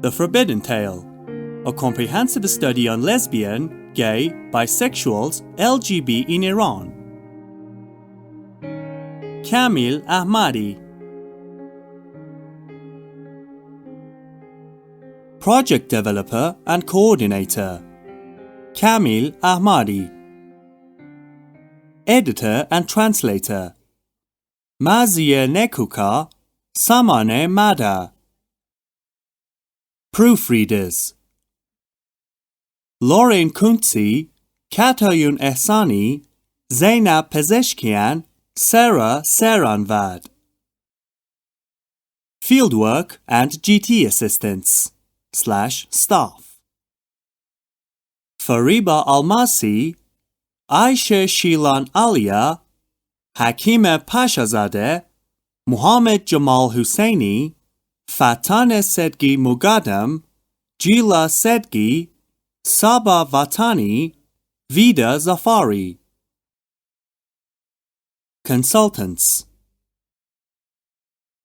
The Forbidden Tale, a comprehensive study on lesbian, gay, bisexuals, LGB in Iran. Kamil Ahmadi. Project Developer and Coordinator, Kamil Ahmadi. Editor and Translator, Maziye Nekuka, Samane Mada. Proofreaders, Lauren Kuntzi, Katayun Ehsani, Zeynep Pezeshkian, Sarah Saranvad. Fieldwork and GT Assistants / Staff, Fariba Almasi, Aisha Shilan Alia, Hakime Pashazadeh, Muhammad Jamal Husseini, Fatane Sedgi Mugadam, Jila Sedgi, Saba Vatani, Vida Zafari. Consultants,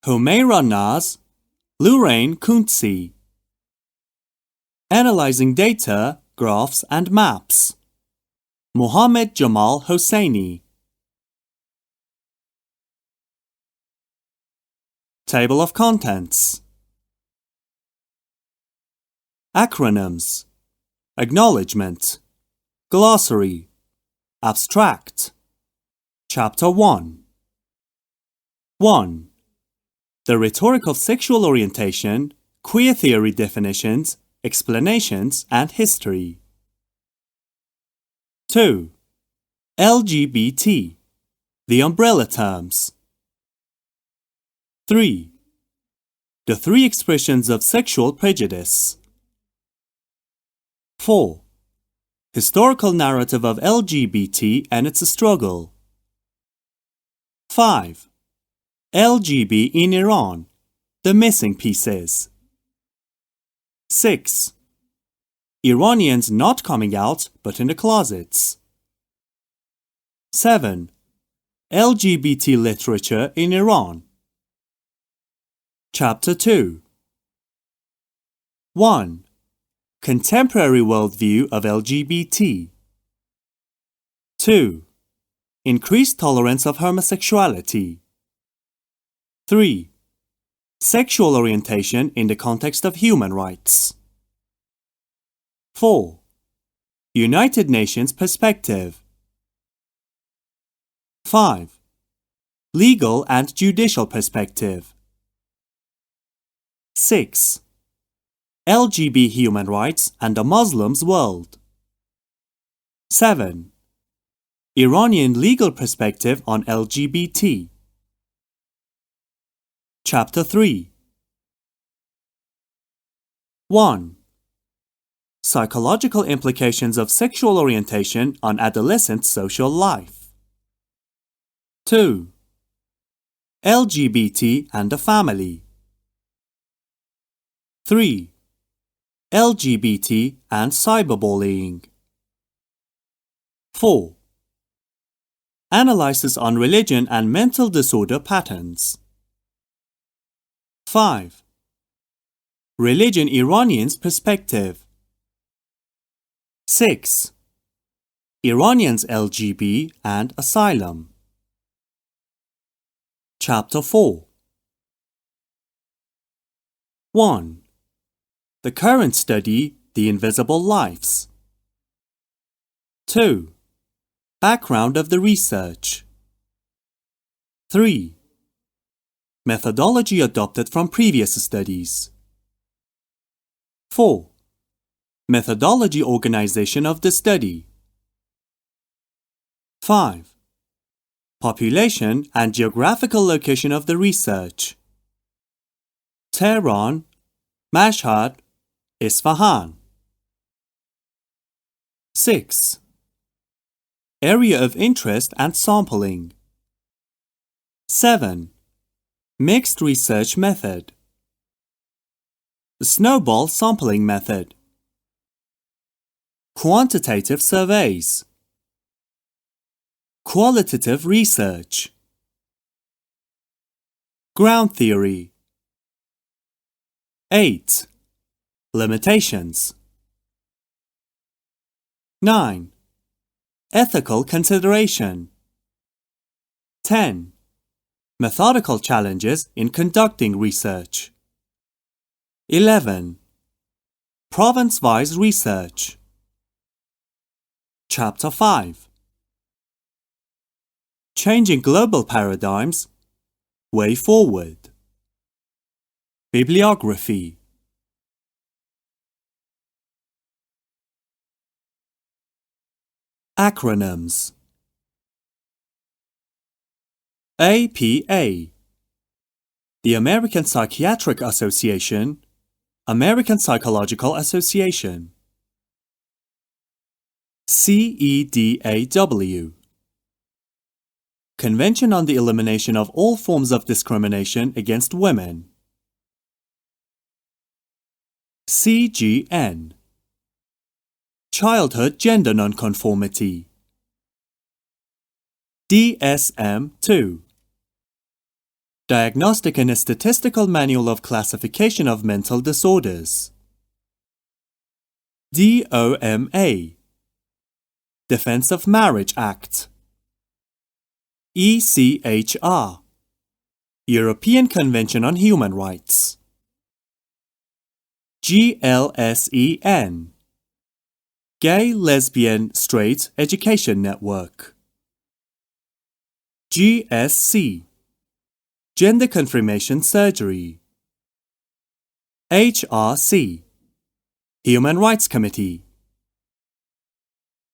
Humaira Naz, Lorraine Kuntzi. Analyzing data, graphs and maps, Muhammad Jamal Hosseini. Table of Contents. Acronyms, Acknowledgement, Glossary, Abstract. Chapter 1. 1. The Rhetoric of Sexual Orientation, Queer Theory Definitions, Explanations and History. 2. LGBT, the umbrella terms. 3. The three expressions of sexual prejudice. 4. Historical narrative of LGBT and its struggle. 5. LGB in Iran, the missing pieces. 6. Iranians not coming out but in the closets. 7. LGBT literature in Iran. Chapter 2. 1. Contemporary worldview of LGBT. 2. Increased tolerance of homosexuality. 3. Sexual orientation in the context of human rights. 4. United Nations perspective. 5. Legal and judicial perspective. 6. LGB human rights and the Muslims' world. 7. Iranian legal perspective on LGBT. Chapter 3. 1. Psychological implications of sexual orientation on adolescent social life. 2. LGBT and the family. 3. LGBT and cyberbullying. 4. Analysis on religion and mental disorder patterns. 5. Religion Iranians' perspective. 6. Iranians LGB and asylum. Chapter 4. 1. The current study, The Invisible Lives. 2. Background of the research. 3. Methodology adopted from previous studies. 4. Methodology organization of the study. 5. Population and geographical location of the research. Tehran, Mashhad, Isfahan. 6. Area of interest and sampling. 7. Mixed research method. Snowball sampling method. Quantitative surveys. Qualitative research. Ground theory. 8. Limitations. 9. Ethical consideration. 10. Methodical challenges in conducting research. 11. Province-wise research. Chapter 5. Changing global paradigms. Way forward. Bibliography. Acronyms. APA. The American Psychiatric Association, American Psychological Association. CEDAW. Convention on the Elimination of All Forms of Discrimination Against Women. CGN. Childhood Gender Nonconformity. DSM-2. Diagnostic and Statistical Manual of Classification of Mental Disorders. DOMA. Defense of Marriage Act. ECHR. European Convention on Human Rights. GLSEN. Gay, Lesbian, Straight Education Network. GSC. Gender Confirmation Surgery. HRC. Human Rights Committee.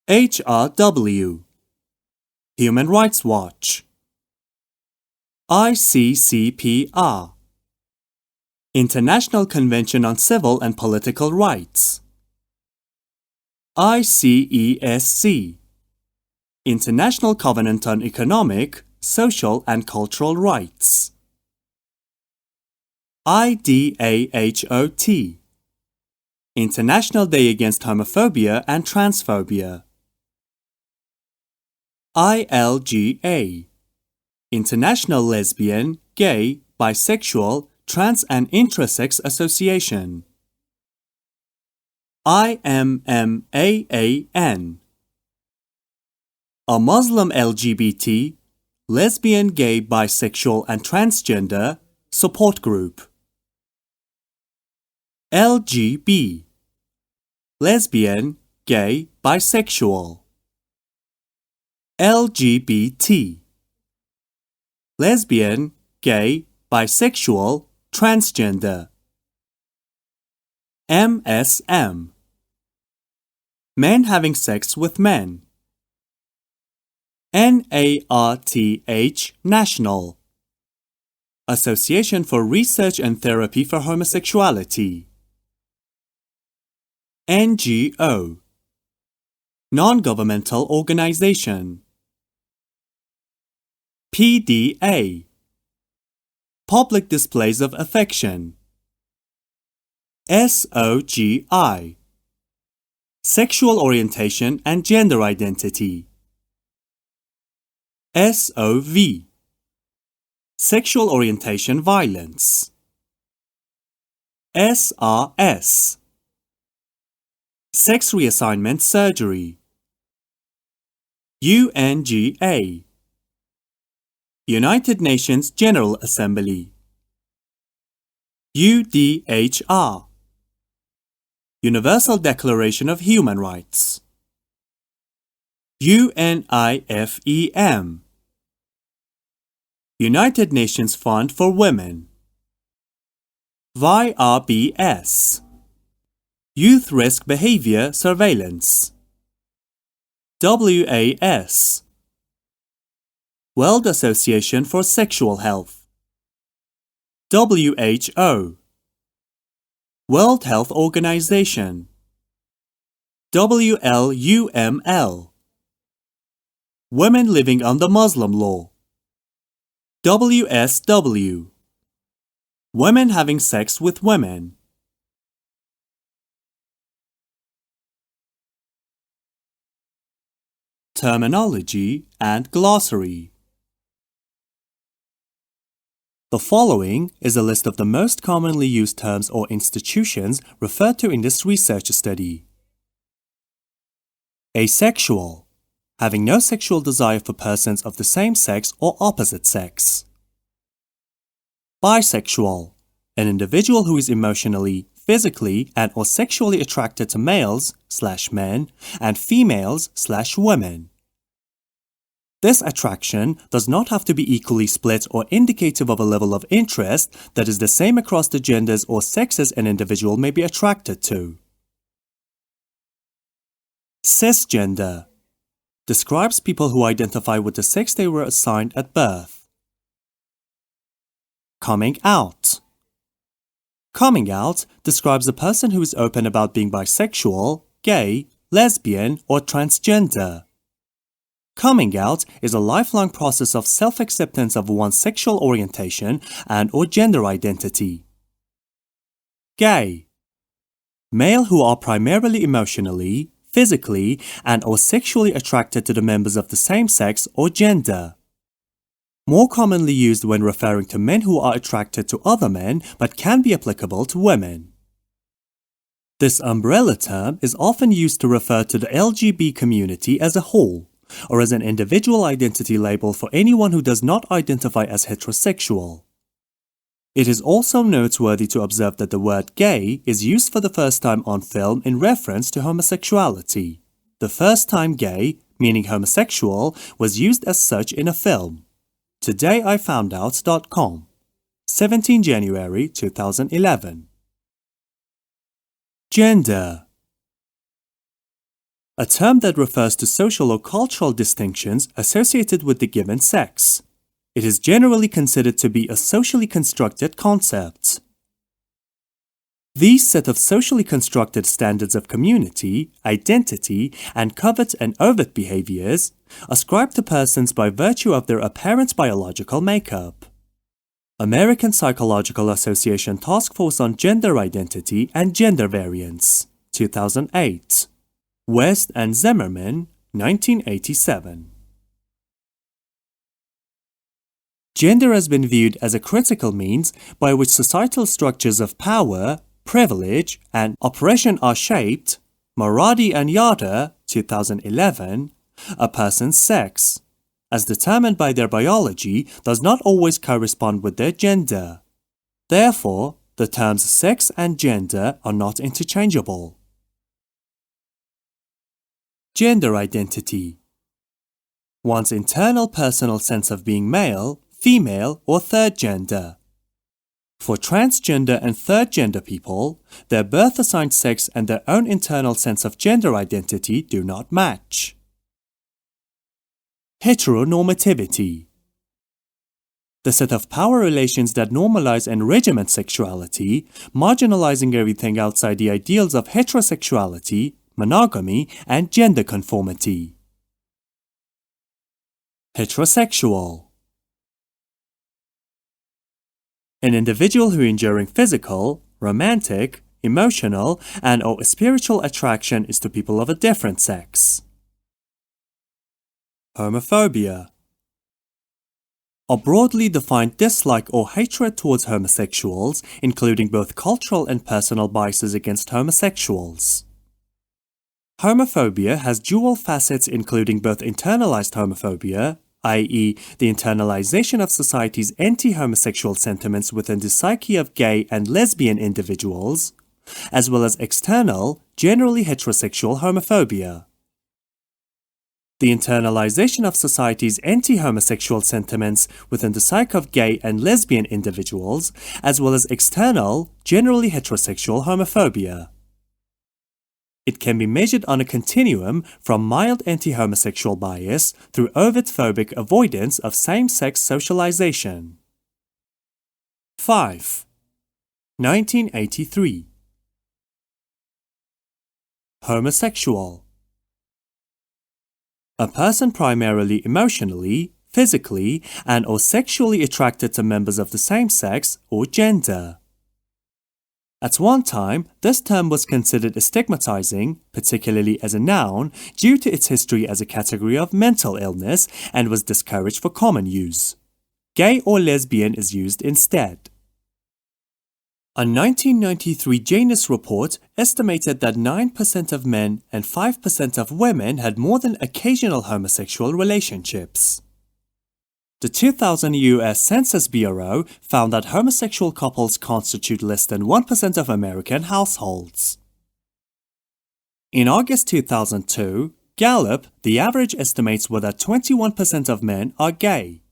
HRW. Human Rights Watch. ICCPR. International Convention on Civil and Political Rights. ICESC. International Covenant on Economic, Social and Cultural Rights. IDAHOT. International Day Against Homophobia and Transphobia. ILGA. International Lesbian, Gay, Bisexual, Trans and Intersex Association. IMMAAN. A Muslim LGBT, Lesbian, Gay, Bisexual and Transgender Support Group. LGB. Lesbian, Gay, Bisexual. LGBT. Lesbian, Gay, Bisexual, Transgender. MSM. Men having sex with men. NARTH National. Association for Research and Therapy for Homosexuality. NGO. Non-governmental organization. PDA. Public displays of affection. SOGI. Sexual orientation and gender identity. SOV. Sexual orientation violence. SRS. Sex reassignment surgery. UNGA. United Nations General Assembly. UDHR. Universal Declaration of Human Rights. UNIFEM. United Nations Fund for Women. YRBS. Youth Risk Behavior Surveillance. WAS. World Association for Sexual Health. WHO. World Health Organization. WLUML. Women living under Muslim law. WSW. Women having sex with women. Terminology and glossary. The following is a list of the most commonly used terms or institutions referred to in this research study. Asexual, having no sexual desire for persons of the same sex or opposite sex. Bisexual, an individual who is emotionally, physically, and/or sexually attracted to males/men and females/women. This attraction does not have to be equally split or indicative of a level of interest that is the same across the genders or sexes an individual may be attracted to. Cisgender describes people who identify with the sex they were assigned at birth. Coming out. Coming out describes a person who is open about being bisexual, gay, lesbian, or transgender. Coming out is a lifelong process of self-acceptance of one's sexual orientation and/or gender identity. Gay. Male who are primarily emotionally, physically, and/or sexually attracted to the members of the same sex or gender. More commonly used when referring to men who are attracted to other men but can be applicable to women. This umbrella term is often used to refer to the LGB community as a whole, or as an individual identity label for anyone who does not identify as heterosexual. It is also noteworthy to observe that the word gay is used for the first time on film in reference to homosexuality. The first time gay, meaning homosexual, was used as such in a film. todayifoundout.com, 17 January 2011. Gender. A term that refers to social or cultural distinctions associated with the given sex. It is generally considered to be a socially constructed concept. These set of socially constructed standards of community, identity, and covert and overt behaviors ascribed to persons by virtue of their apparent biological makeup. American Psychological Association Task Force on Gender Identity and Gender Variance, 2008. West and Zimmerman, 1987. Gender has been viewed as a critical means by which societal structures of power, privilege, and oppression are shaped, Maradi and Yada, 2011, a person's sex, as determined by their biology, does not always correspond with their gender. Therefore, the terms sex and gender are not interchangeable. Gender identity. One's internal personal sense of being male, female, or third gender. For transgender and third gender people, their birth-assigned sex and their own internal sense of gender identity do not match. Heteronormativity. The set of power relations that normalize and regiment sexuality, marginalizing everything outside the ideals of heterosexuality, monogamy, and gender conformity. Heterosexual. An individual who enduring physical, romantic, emotional, and/or spiritual attraction is to people of a different sex. Homophobia. A broadly defined dislike or hatred towards homosexuals, including both cultural and personal biases against homosexuals. Homophobia has dual facets including both internalized homophobia, i.e., the internalization of society's anti-homosexual sentiments within the psyche of gay and lesbian individuals, as well as external, generally heterosexual homophobia. The internalization of society's anti-homosexual sentiments within the psyche of gay and lesbian individuals, as well as external, generally heterosexual homophobia. It can be measured on a continuum from mild anti-homosexual bias through overt-phobic avoidance of same-sex socialization. 5. 1983. Homosexual. A person primarily emotionally, physically, and/or sexually attracted to members of the same sex or gender. At one time, this term was considered stigmatizing, particularly as a noun, due to its history as a category of mental illness and was discouraged for common use. gay or lesbian is used instead. A 1993 Janus report estimated that 9% of men and 5% of women had more than occasional homosexual relationships. The 2000 US Census Bureau found that homosexual couples constitute less than 1% of American households. In August 2002, Gallup, the average estimates were that 21% of men are gay.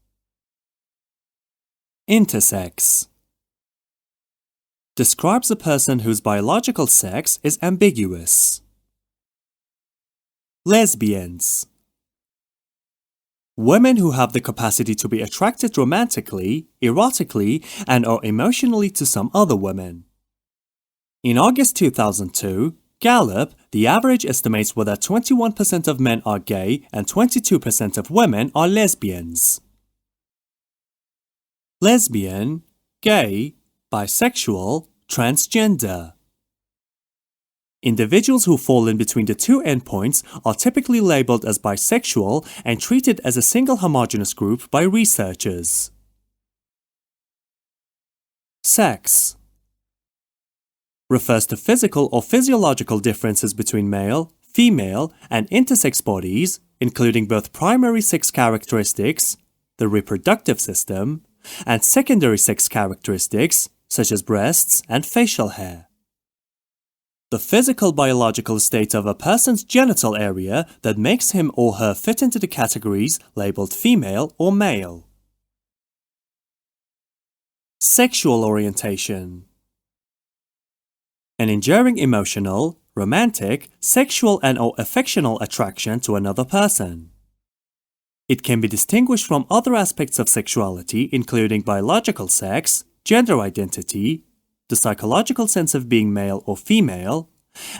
Intersex describes a person whose biological sex is ambiguous. Lesbians, women who have the capacity to be attracted romantically, erotically, and or emotionally to some other women. In August 2002, Gallup, the average estimates were that 21% of men are gay and 22% of women are lesbians. Lesbian, gay, bisexual, transgender. Individuals who fall in between the two endpoints are typically labeled as bisexual and treated as a single homogeneous group by researchers. Sex refers to physical or physiological differences between male, female, and intersex bodies, including both primary sex characteristics, the reproductive system, and secondary sex characteristics, such as breasts and facial hair. The physical biological state of a person's genital area that makes him or her fit into the categories labeled female or male. Sexual orientation. An enduring emotional, romantic, sexual and/or affectional attraction to another person. It can be distinguished from other aspects of sexuality, including biological sex, gender identity, the psychological sense of being male or female,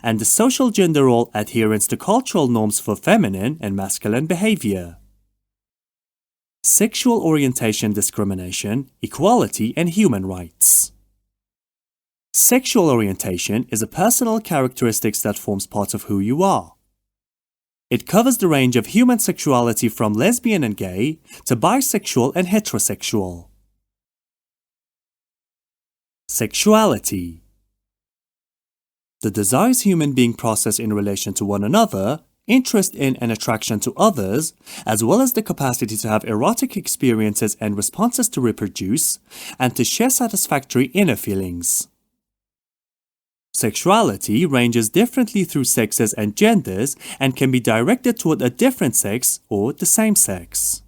and the social gender role adherence to cultural norms for feminine and masculine behavior. Sexual orientation discrimination, equality, and human rights. Sexual orientation is a personal characteristic that forms part of who you are. It covers the range of human sexuality from lesbian and gay to bisexual and heterosexual. Sexuality. The desires human beings possess in relation to one another, interest in and attraction to others, as well as the capacity to have erotic experiences and responses to reproduce, and to share satisfactory inner feelings. Sexuality ranges differently through sexes and genders and can be directed toward a different sex or the same sex.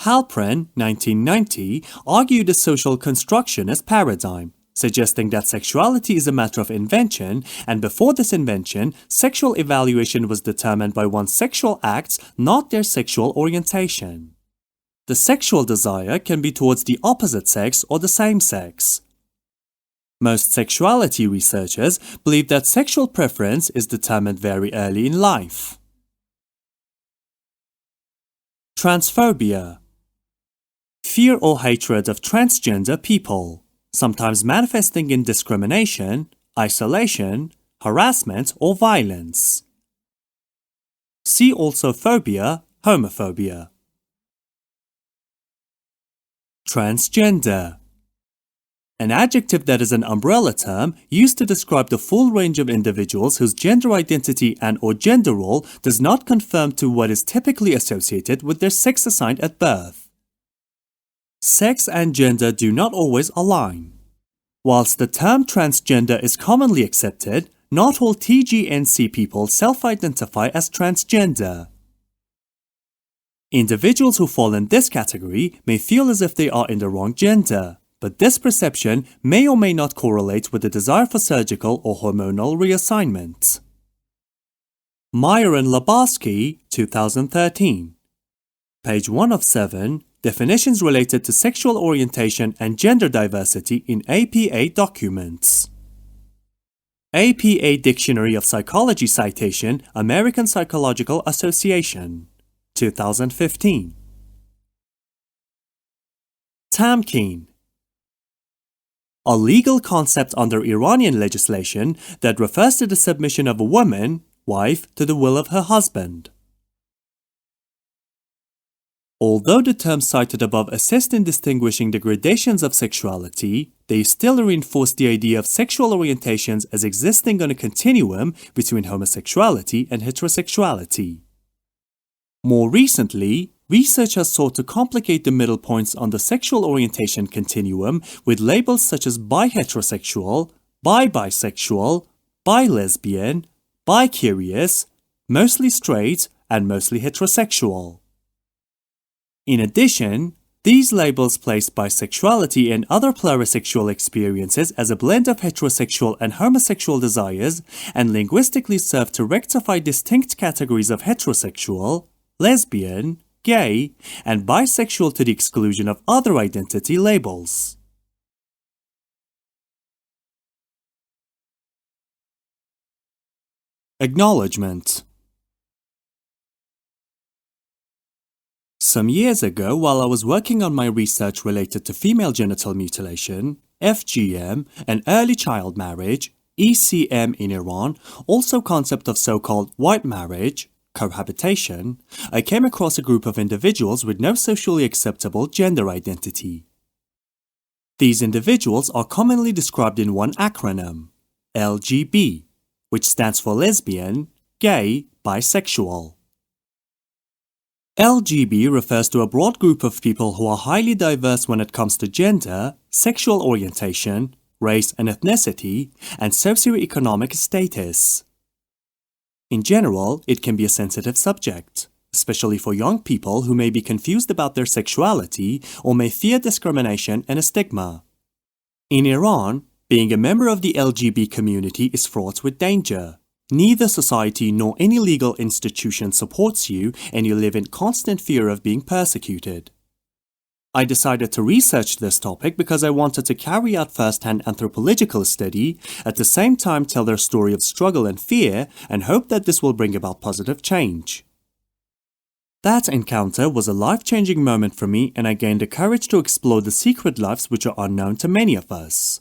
Halpern, 1990, argued a social constructionist paradigm, suggesting that sexuality is a matter of invention, and before this invention, sexual evaluation was determined by one's sexual acts, not their sexual orientation. The sexual desire can be towards the opposite sex or the same sex. Most sexuality researchers believe that sexual preference is determined very early in life. Transphobia. Fear or hatred of transgender people, sometimes manifesting in discrimination, isolation, harassment, or violence. See also phobia, homophobia. Transgender. An adjective that is an umbrella term used to describe the full range of individuals whose gender identity and/or gender role does not conform to what is typically associated with their sex assigned at birth. Sex and gender do not always align. Whilst the term transgender is commonly accepted, not all TGNC people self-identify as transgender. Individuals who fall in this category may feel as if they are in the wrong gender, but this perception may or may not correlate with the desire for surgical or hormonal reassignment. Meyer and Labarsky, 2013. Page 1 of 7, Definitions related to sexual orientation and gender diversity in APA documents. APA Dictionary of Psychology Citation, American Psychological Association, 2015. Tamkeen. A legal concept under Iranian legislation that refers to the submission of a woman, wife, to the will of her husband. Although the terms cited above assist in distinguishing the gradations of sexuality, they still reinforce the idea of sexual orientations as existing on a continuum between homosexuality and heterosexuality. More recently, research has sought to complicate the middle points on the sexual orientation continuum with labels such as bi-heterosexual, bi-bisexual, bi-lesbian, bi-curious, mostly straight, and mostly heterosexual. In addition, these labels place bisexuality and other plurisexual experiences as a blend of heterosexual and homosexual desires and linguistically serve to rectify distinct categories of heterosexual, lesbian, gay, and bisexual to the exclusion of other identity labels. Acknowledgement. Some years ago, while I was working on my research related to female genital mutilation, FGM, and early child marriage, ECM in Iran, also concept of so-called white marriage, cohabitation, I came across a group of individuals with no socially acceptable gender identity. These individuals are commonly described in one acronym, LGB, which stands for lesbian, gay, bisexual. LGB refers to a broad group of people who are highly diverse when it comes to gender, sexual orientation, race and ethnicity, and socioeconomic status. In general, it can be a sensitive subject, especially for young people who may be confused about their sexuality or may fear discrimination and a stigma. In Iran, being a member of the LGB community is fraught with danger. Neither society nor any legal institution supports you, and you live in constant fear of being persecuted. I decided to research this topic because I wanted to carry out first-hand anthropological study, at the same time tell their story of struggle and fear, and hope that this will bring about positive change. That encounter was a life-changing moment for me, and I gained the courage to explore the secret lives which are unknown to many of us.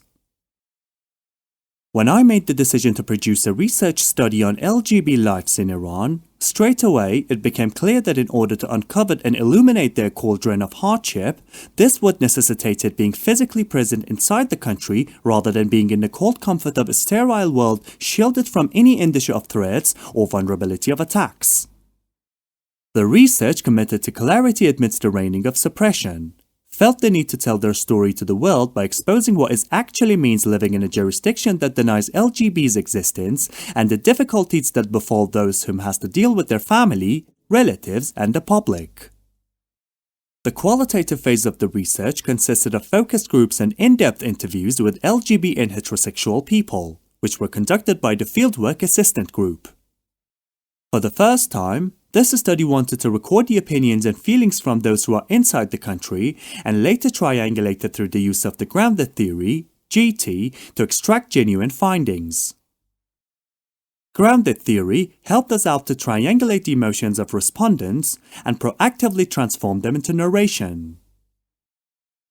When I made the decision to produce a research study on LGB lives in Iran, straight away it became clear that in order to uncover and illuminate their cauldron of hardship, this would necessitate being physically present inside the country rather than being in the cold comfort of a sterile world shielded from any indicia of threats or vulnerability of attacks. The research committed to clarity amidst the reigning of suppression, felt the need to tell their story to the world by exposing what it actually means living in a jurisdiction that denies LGB's existence and the difficulties that befall those whom has to deal with their family, relatives, and the public. The qualitative phase of the research consisted of focus groups and in-depth interviews with LGB and heterosexual people, which were conducted by the Fieldwork Assistant Group. For the first time, this study wanted to record the opinions and feelings from those who are inside the country and later triangulated through the use of the grounded theory, GT, to extract genuine findings. Grounded theory helped us out to triangulate the emotions of respondents and proactively transform them into narration.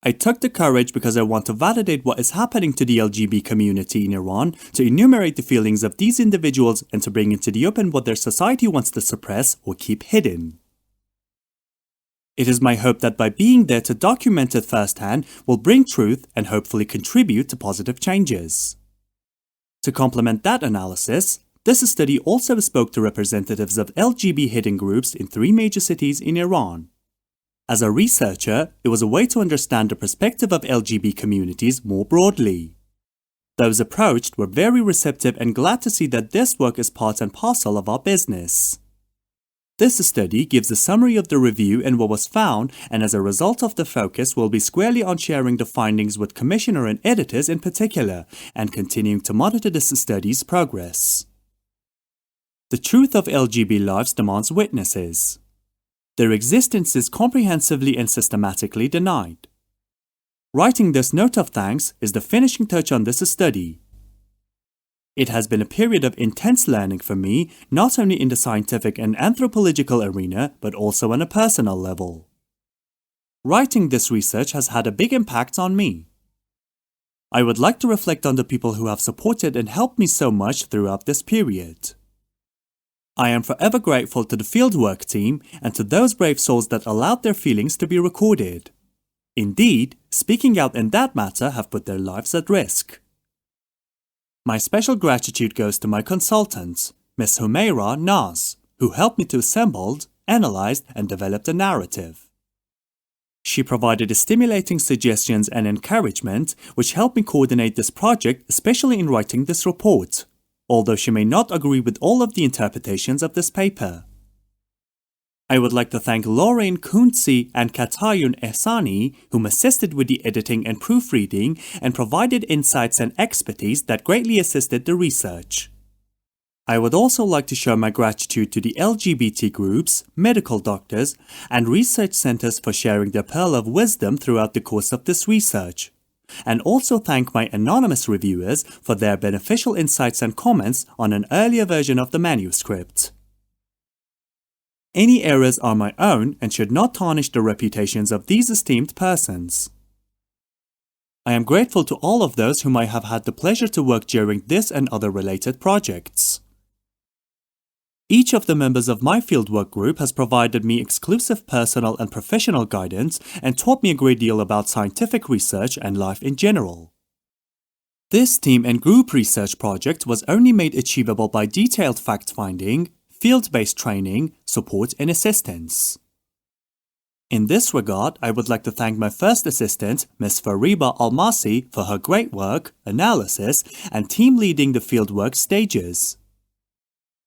I took the courage because I want to validate what is happening to the LGB community in Iran, to enumerate the feelings of these individuals and to bring into the open what their society wants to suppress or keep hidden. It is my hope that by being there to document it firsthand will bring truth and hopefully contribute to positive changes. To complement that analysis, this study also spoke to representatives of LGB hidden groups in 3 major cities in Iran. As a researcher, it was a way to understand the perspective of LGB communities more broadly. Those approached were very receptive and glad to see that this work is part and parcel of our business. This study gives a summary of the review and what was found, and as a result of the focus will be squarely on sharing the findings with commissioner and editors in particular, and continuing to monitor this study's progress. The truth of LGB lives demands witnesses. Their existence is comprehensively and systematically denied. Writing this note of thanks is the finishing touch on this study. It has been a period of intense learning for me, not only in the scientific and anthropological arena, but also on a personal level. Writing this research has had a big impact on me. I would like to reflect on the people who have supported and helped me so much throughout this period. I am forever grateful to the fieldwork team and to those brave souls that allowed their feelings to be recorded. Indeed, speaking out in that matter have put their lives at risk. My special gratitude goes to my consultant, Ms. Humaira Naz, who helped me to assemble, analyze, and develop the narrative. She provided stimulating suggestions and encouragement, which helped me coordinate this project, especially in writing this report, although she may not agree with all of the interpretations of this paper. I would like to thank Lorraine Kunzi and Katayun Ehsani, whom assisted with the editing and proofreading and provided insights and expertise that greatly assisted the research. I would also like to show my gratitude to the LGBT groups, medical doctors, and research centers for sharing their pearl of wisdom throughout the course of this research, and also thank my anonymous reviewers for their beneficial insights and comments on an earlier version of the manuscript. Any errors are my own and should not tarnish the reputations of these esteemed persons. I am grateful to all of those whom I have had the pleasure to work during this and other related projects. Each of the members of my fieldwork group has provided me exclusive personal and professional guidance and taught me a great deal about scientific research and life in general. This team and group research project was only made achievable by detailed fact-finding, field-based training, support, and assistance. In this regard, I would like to thank my first assistant, Ms. Fariba Almasi, for her great work, analysis, and team leading the fieldwork stages.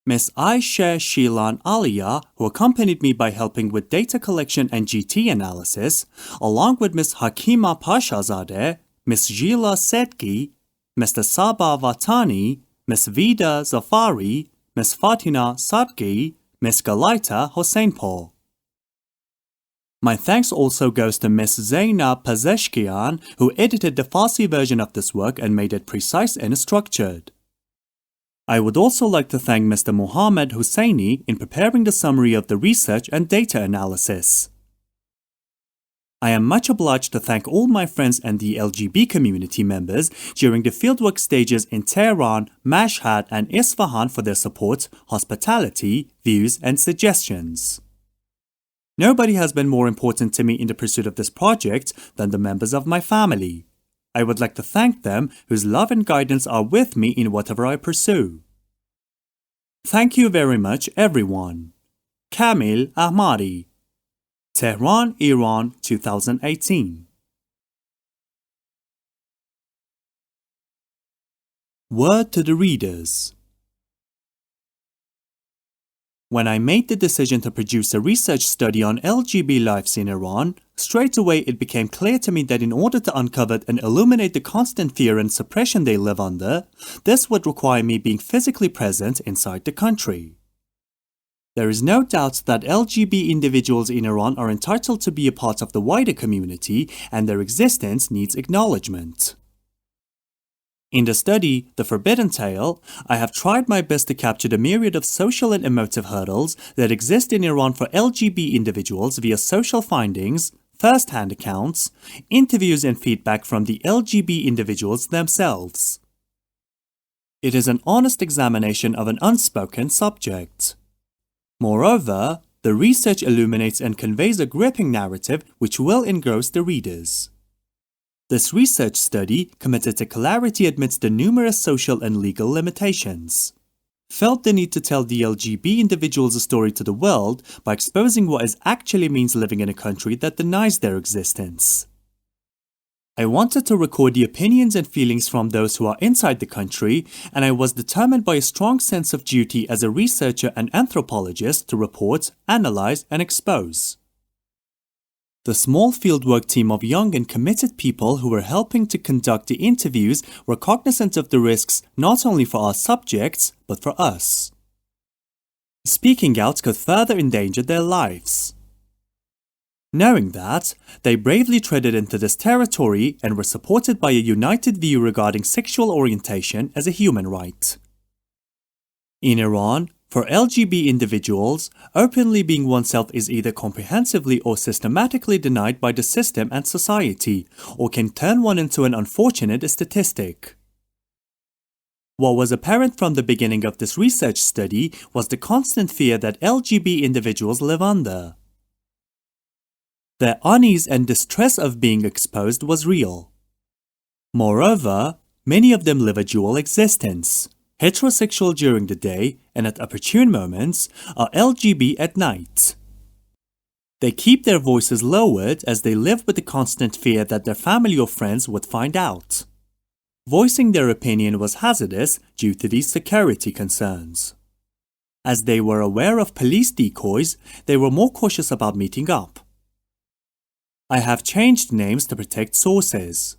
Ms. Aisha Shilan Aliya, who accompanied me by helping with data collection and GT analysis, along with Ms. Hakima Pashazadeh, Ms. Jila Sedki, Mr. Sabah Vatani, Ms. Vida Zafari, Ms. Fatina Sadki, Ms. Galaita Hoseinpour. My thanks also goes to Ms. Zainab Pazeshkian, who edited the Farsi version of this work and made it precise and structured. I would also like to thank Mr. Mohammed Husseini in preparing the summary of the research and data analysis. I am much obliged to thank all my friends and the LGB community members during the fieldwork stages in Tehran, Mashhad, and Isfahan for their support, hospitality, views, and suggestions. Nobody has been more important to me in the pursuit of this project than the members of my family. I would like to thank them whose love and guidance are with me in whatever I pursue. Thank you very much, everyone. Kamil Ahmadi, Tehran, Iran, 2018. Word to the readers. When I made the decision to produce a research study on LGB lives in Iran, straight away it became clear to me that in order to uncover and illuminate the constant fear and suppression they live under, this would require me being physically present inside the country. There is no doubt that LGB individuals in Iran are entitled to be a part of the wider community and their existence needs acknowledgement. In the study, The Forbidden Tale, I have tried my best to capture the myriad of social and emotive hurdles that exist in Iran for LGB individuals via social findings, first-hand accounts, interviews and feedback from the LGB individuals themselves. It is an honest examination of an unspoken subject. Moreover, the research illuminates and conveys a gripping narrative which will engross the readers. This research study, committed to clarity amidst the numerous social and legal limitations, felt the need to tell the LGB individuals a story to the world by exposing what it actually means living in a country that denies their existence. I wanted to record the opinions and feelings from those who are inside the country, and I was determined by a strong sense of duty as a researcher and anthropologist to report, analyze, and expose. The small fieldwork team of young and committed people who were helping to conduct the interviews were cognizant of the risks not only for our subjects, but for us. Speaking out could further endanger their lives. Knowing that, they bravely treaded into this territory and were supported by a united view regarding sexual orientation as a human right. In Iran, for LGB individuals, openly being oneself is either comprehensively or systematically denied by the system and society, or can turn one into an unfortunate statistic. What was apparent from the beginning of this research study was the constant fear that LGB individuals live under. Their unease and distress of being exposed was real. Moreover, many of them live a dual existence, heterosexual during the day and at opportune moments are LGB at night. They keep their voices lowered as they live with the constant fear that their family or friends would find out. Voicing their opinion was hazardous due to these security concerns. As they were aware of police decoys, they were more cautious about meeting up. I have changed names to protect sources.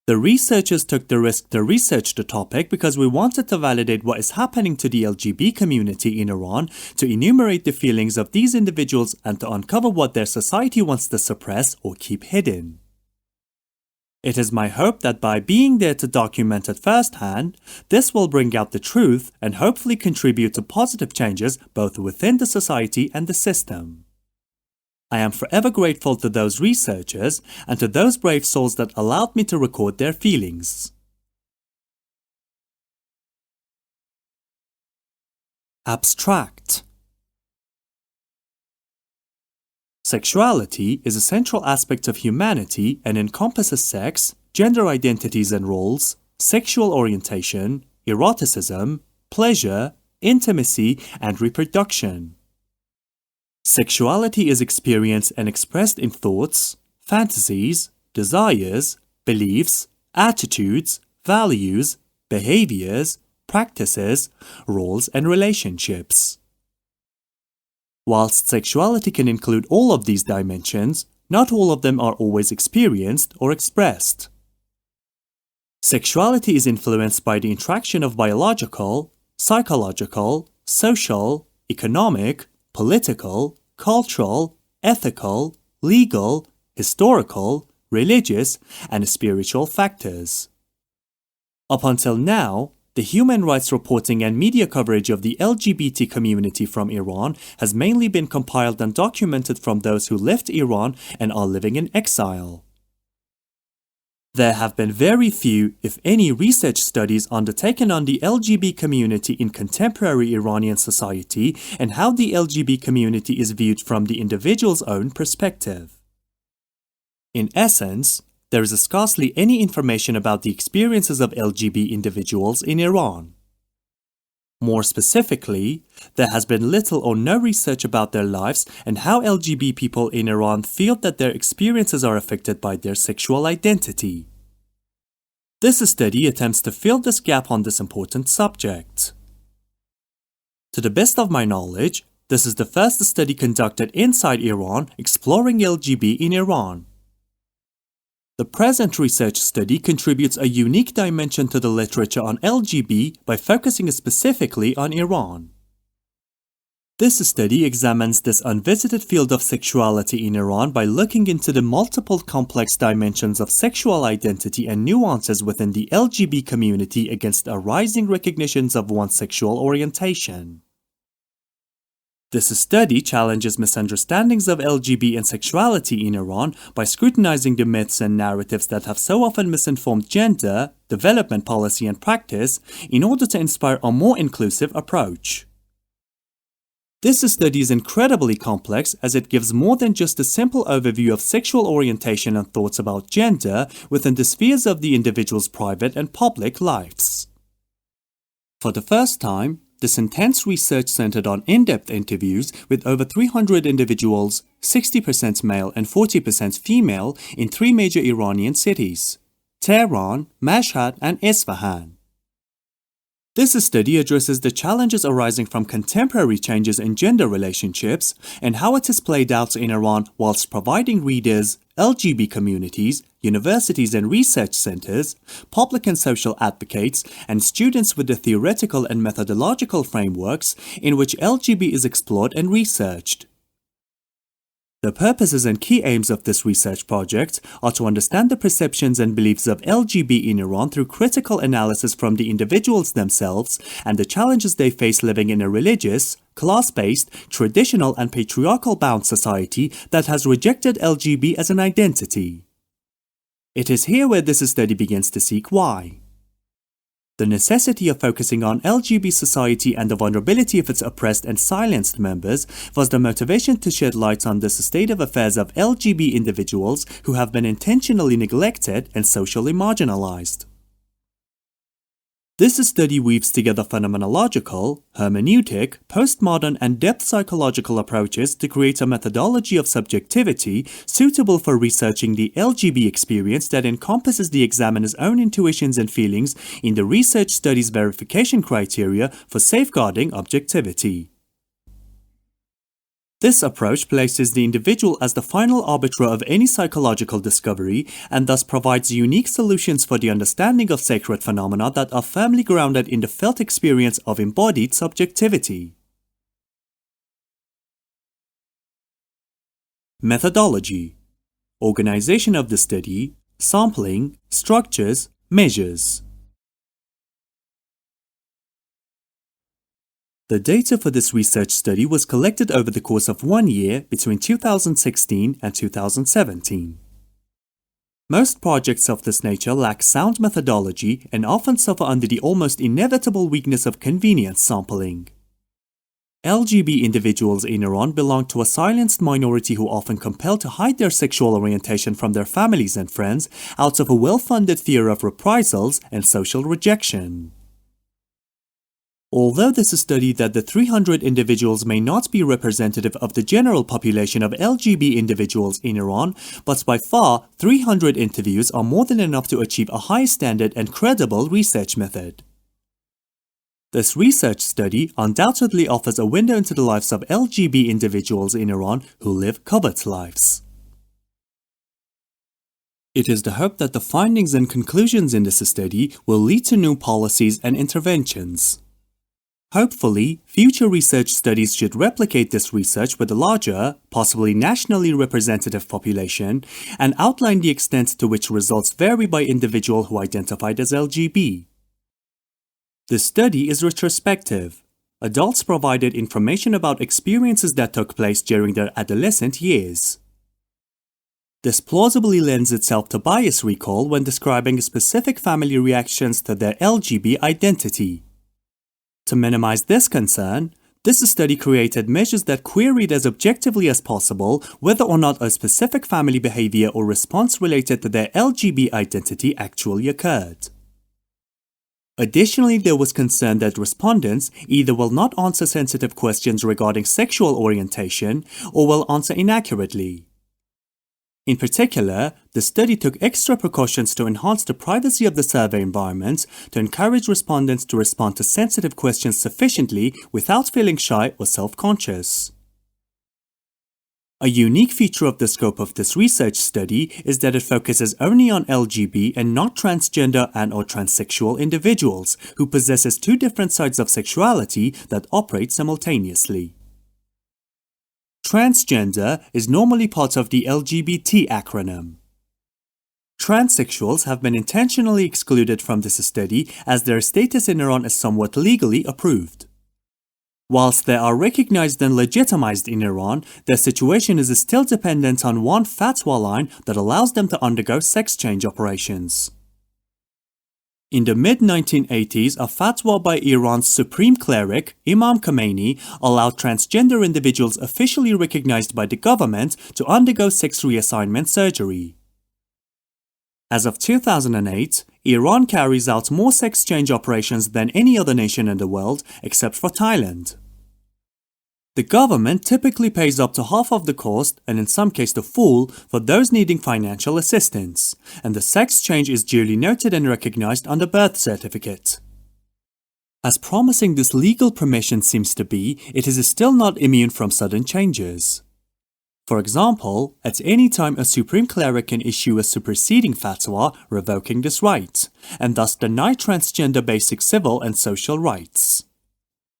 The researchers took the risk to research the topic because we wanted to validate what is happening to the LGB community in Iran, to enumerate the feelings of these individuals and to uncover what their society wants to suppress or keep hidden. It is my hope that by being there to document it firsthand, this will bring out the truth and hopefully contribute to positive changes both within the society and the system. I am forever grateful to those researchers and to those brave souls that allowed me to record their feelings. Abstract. Sexuality is a central aspect of humanity and encompasses sex, gender identities and roles, sexual orientation, eroticism, pleasure, intimacy, and reproduction. Sexuality is experienced and expressed in thoughts, fantasies, desires, beliefs, attitudes, values, behaviors, practices, roles, and relationships. Whilst sexuality can include all of these dimensions, not all of them are always experienced or expressed. Sexuality is influenced by the interaction of biological, psychological, social, economic, political, cultural, ethical, legal, historical, religious, and spiritual factors. Up until now, the human rights reporting and media coverage of the LGBT community from Iran has mainly been compiled and documented from those who left Iran and are living in exile. There have been very few, if any, research studies undertaken on the LGBT community in contemporary Iranian society and how the LGBT community is viewed from the individual's own perspective. In essence, there is scarcely any information about the experiences of LGBT individuals in Iran. More specifically, there has been little or no research about their lives and how LGBT people in Iran feel that their experiences are affected by their sexual identity. This study attempts to fill this gap on this important subject. To the best of my knowledge, this is the first study conducted inside Iran exploring LGBT in Iran. The present research study contributes a unique dimension to the literature on LGBT by focusing specifically on Iran. This study examines this unvisited field of sexuality in Iran by looking into the multiple complex dimensions of sexual identity and nuances within the LGBT community against arising recognitions of one's sexual orientation. This study challenges misunderstandings of LGBT and sexuality in Iran by scrutinizing the myths and narratives that have so often misinformed gender, development policy and practice in order to inspire a more inclusive approach. This study is incredibly complex as it gives more than just a simple overview of sexual orientation and thoughts about gender within the spheres of the individual's private and public lives. For the first time, this intense research centered on in-depth interviews with over 300 individuals, 60% male and 40% female, in 3 major Iranian cities: Tehran, Mashhad, and Isfahan. This study addresses the challenges arising from contemporary changes in gender relationships and how it is played out in Iran whilst providing readers, LGBT communities, universities and research centers, public and social advocates, and students with the theoretical and methodological frameworks in which LGBT is explored and researched. The purposes and key aims of this research project are to understand the perceptions and beliefs of LGBT in Iran through critical analysis from the individuals themselves and the challenges they face living in a religious, class-based, traditional and patriarchal-bound society that has rejected LGBT as an identity. It is here where this study begins to seek why. The necessity of focusing on LGB society and the vulnerability of its oppressed and silenced members was the motivation to shed light on the state of affairs of LGB individuals who have been intentionally neglected and socially marginalized. This study weaves together phenomenological, hermeneutic, postmodern, and depth psychological approaches to create a methodology of subjectivity suitable for researching the LGB experience that encompasses the examiner's own intuitions and feelings in the research study's verification criteria for safeguarding objectivity. This approach places the individual as the final arbiter of any psychological discovery and thus provides unique solutions for the understanding of sacred phenomena that are firmly grounded in the felt experience of embodied subjectivity. Methodology: organization of the study, sampling, structures, measures. The data for this research study was collected over the course of 1 year between 2016 and 2017. Most projects of this nature lack sound methodology and often suffer under the almost inevitable weakness of convenience sampling. LGB individuals in Iran belong to a silenced minority who are often compelled to hide their sexual orientation from their families and friends out of a well-funded fear of reprisals and social rejection. Although this study that the 300 individuals may not be representative of the general population of LGB individuals in Iran, but by far 300 interviews are more than enough to achieve a high standard and credible research method. This research study undoubtedly offers a window into the lives of LGB individuals in Iran who live covert lives. It is the hope that the findings and conclusions in this study will lead to new policies and interventions. Hopefully, future research studies should replicate this research with a larger, possibly nationally representative population, and outline the extent to which results vary by individual who identified as LGB. This study is retrospective. Adults provided information about experiences that took place during their adolescent years. This plausibly lends itself to bias recall when describing specific family reactions to their LGB identity. To minimize this concern, this study created measures that queried as objectively as possible whether or not a specific family behavior or response related to their LGB identity actually occurred. Additionally, there was concern that respondents either will not answer sensitive questions regarding sexual orientation or will answer inaccurately. In particular, the study took extra precautions to enhance the privacy of the survey environment to encourage respondents to respond to sensitive questions sufficiently without feeling shy or self-conscious. A unique feature of the scope of this research study is that it focuses only on LGB and not transgender and/or transsexual individuals who possesses two different sides of sexuality that operate simultaneously. Transgender is normally part of the LGBT acronym. Transsexuals have been intentionally excluded from this study as their status in Iran is somewhat legally approved. Whilst they are recognized and legitimized in Iran, their situation is still dependent on one fatwa line that allows them to undergo sex change operations. In the mid-1980s, a fatwa by Iran's supreme cleric, Imam Khomeini, allowed transgender individuals officially recognized by the government to undergo sex reassignment surgery. As of 2008, Iran carries out more sex change operations than any other nation in the world, except for Thailand. The government typically pays up to half of the cost, and in some cases the full, for those needing financial assistance, and the sex change is duly noted and recognized on the birth certificate. As promising this legal permission seems to be, it is still not immune from sudden changes. For example, at any time a supreme cleric can issue a superseding fatwa revoking this right, and thus deny transgender basic civil and social rights.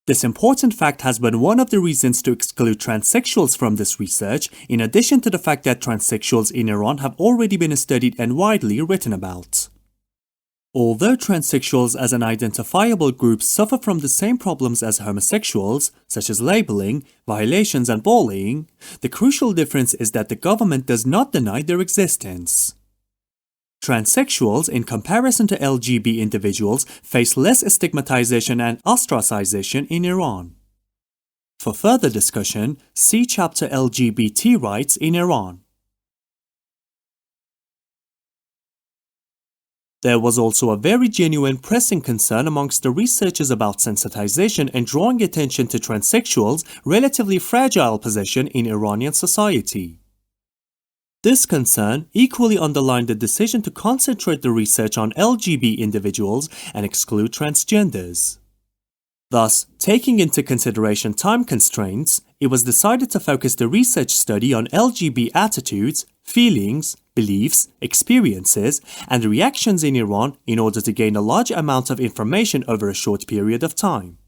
This important fact has been one of the reasons to exclude transsexuals from this research, in addition to the fact that transsexuals in Iran have already been studied and widely written about. Although transsexuals as an identifiable group suffer from the same problems as homosexuals, such as labeling, violations, and bullying, the crucial difference is that the government does not deny their existence. Transsexuals, in comparison to LGB individuals, face less stigmatization and ostracization in Iran. For further discussion, see chapter LGBT rights in Iran. There was also a very genuine pressing concern amongst the researchers about sensitization and drawing attention to transsexuals' relatively fragile position in Iranian society. This concern equally underlined the decision to concentrate the research on LGB individuals and exclude transgenders. Thus, taking into consideration time constraints, it was decided to focus the research study on LGB attitudes, feelings, beliefs, experiences, and reactions in Iran in order to gain a large amount of information over a short period of time.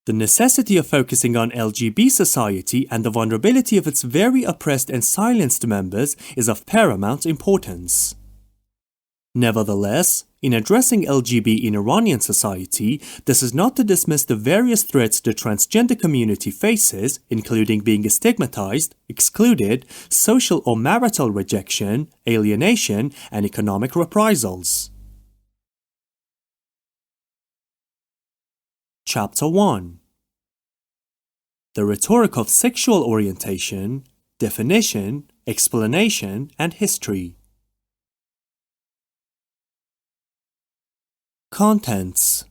The necessity of focusing on LGB society and the vulnerability of its very oppressed and silenced members is of paramount importance. Nevertheless, in addressing LGB in Iranian society, this is not to dismiss the various threats the transgender community faces, including being stigmatized, excluded, social or marital rejection, alienation, and economic reprisals. Chapter 1. The Rhetoric of Sexual Orientation, Definition, Explanation, and History. Contents: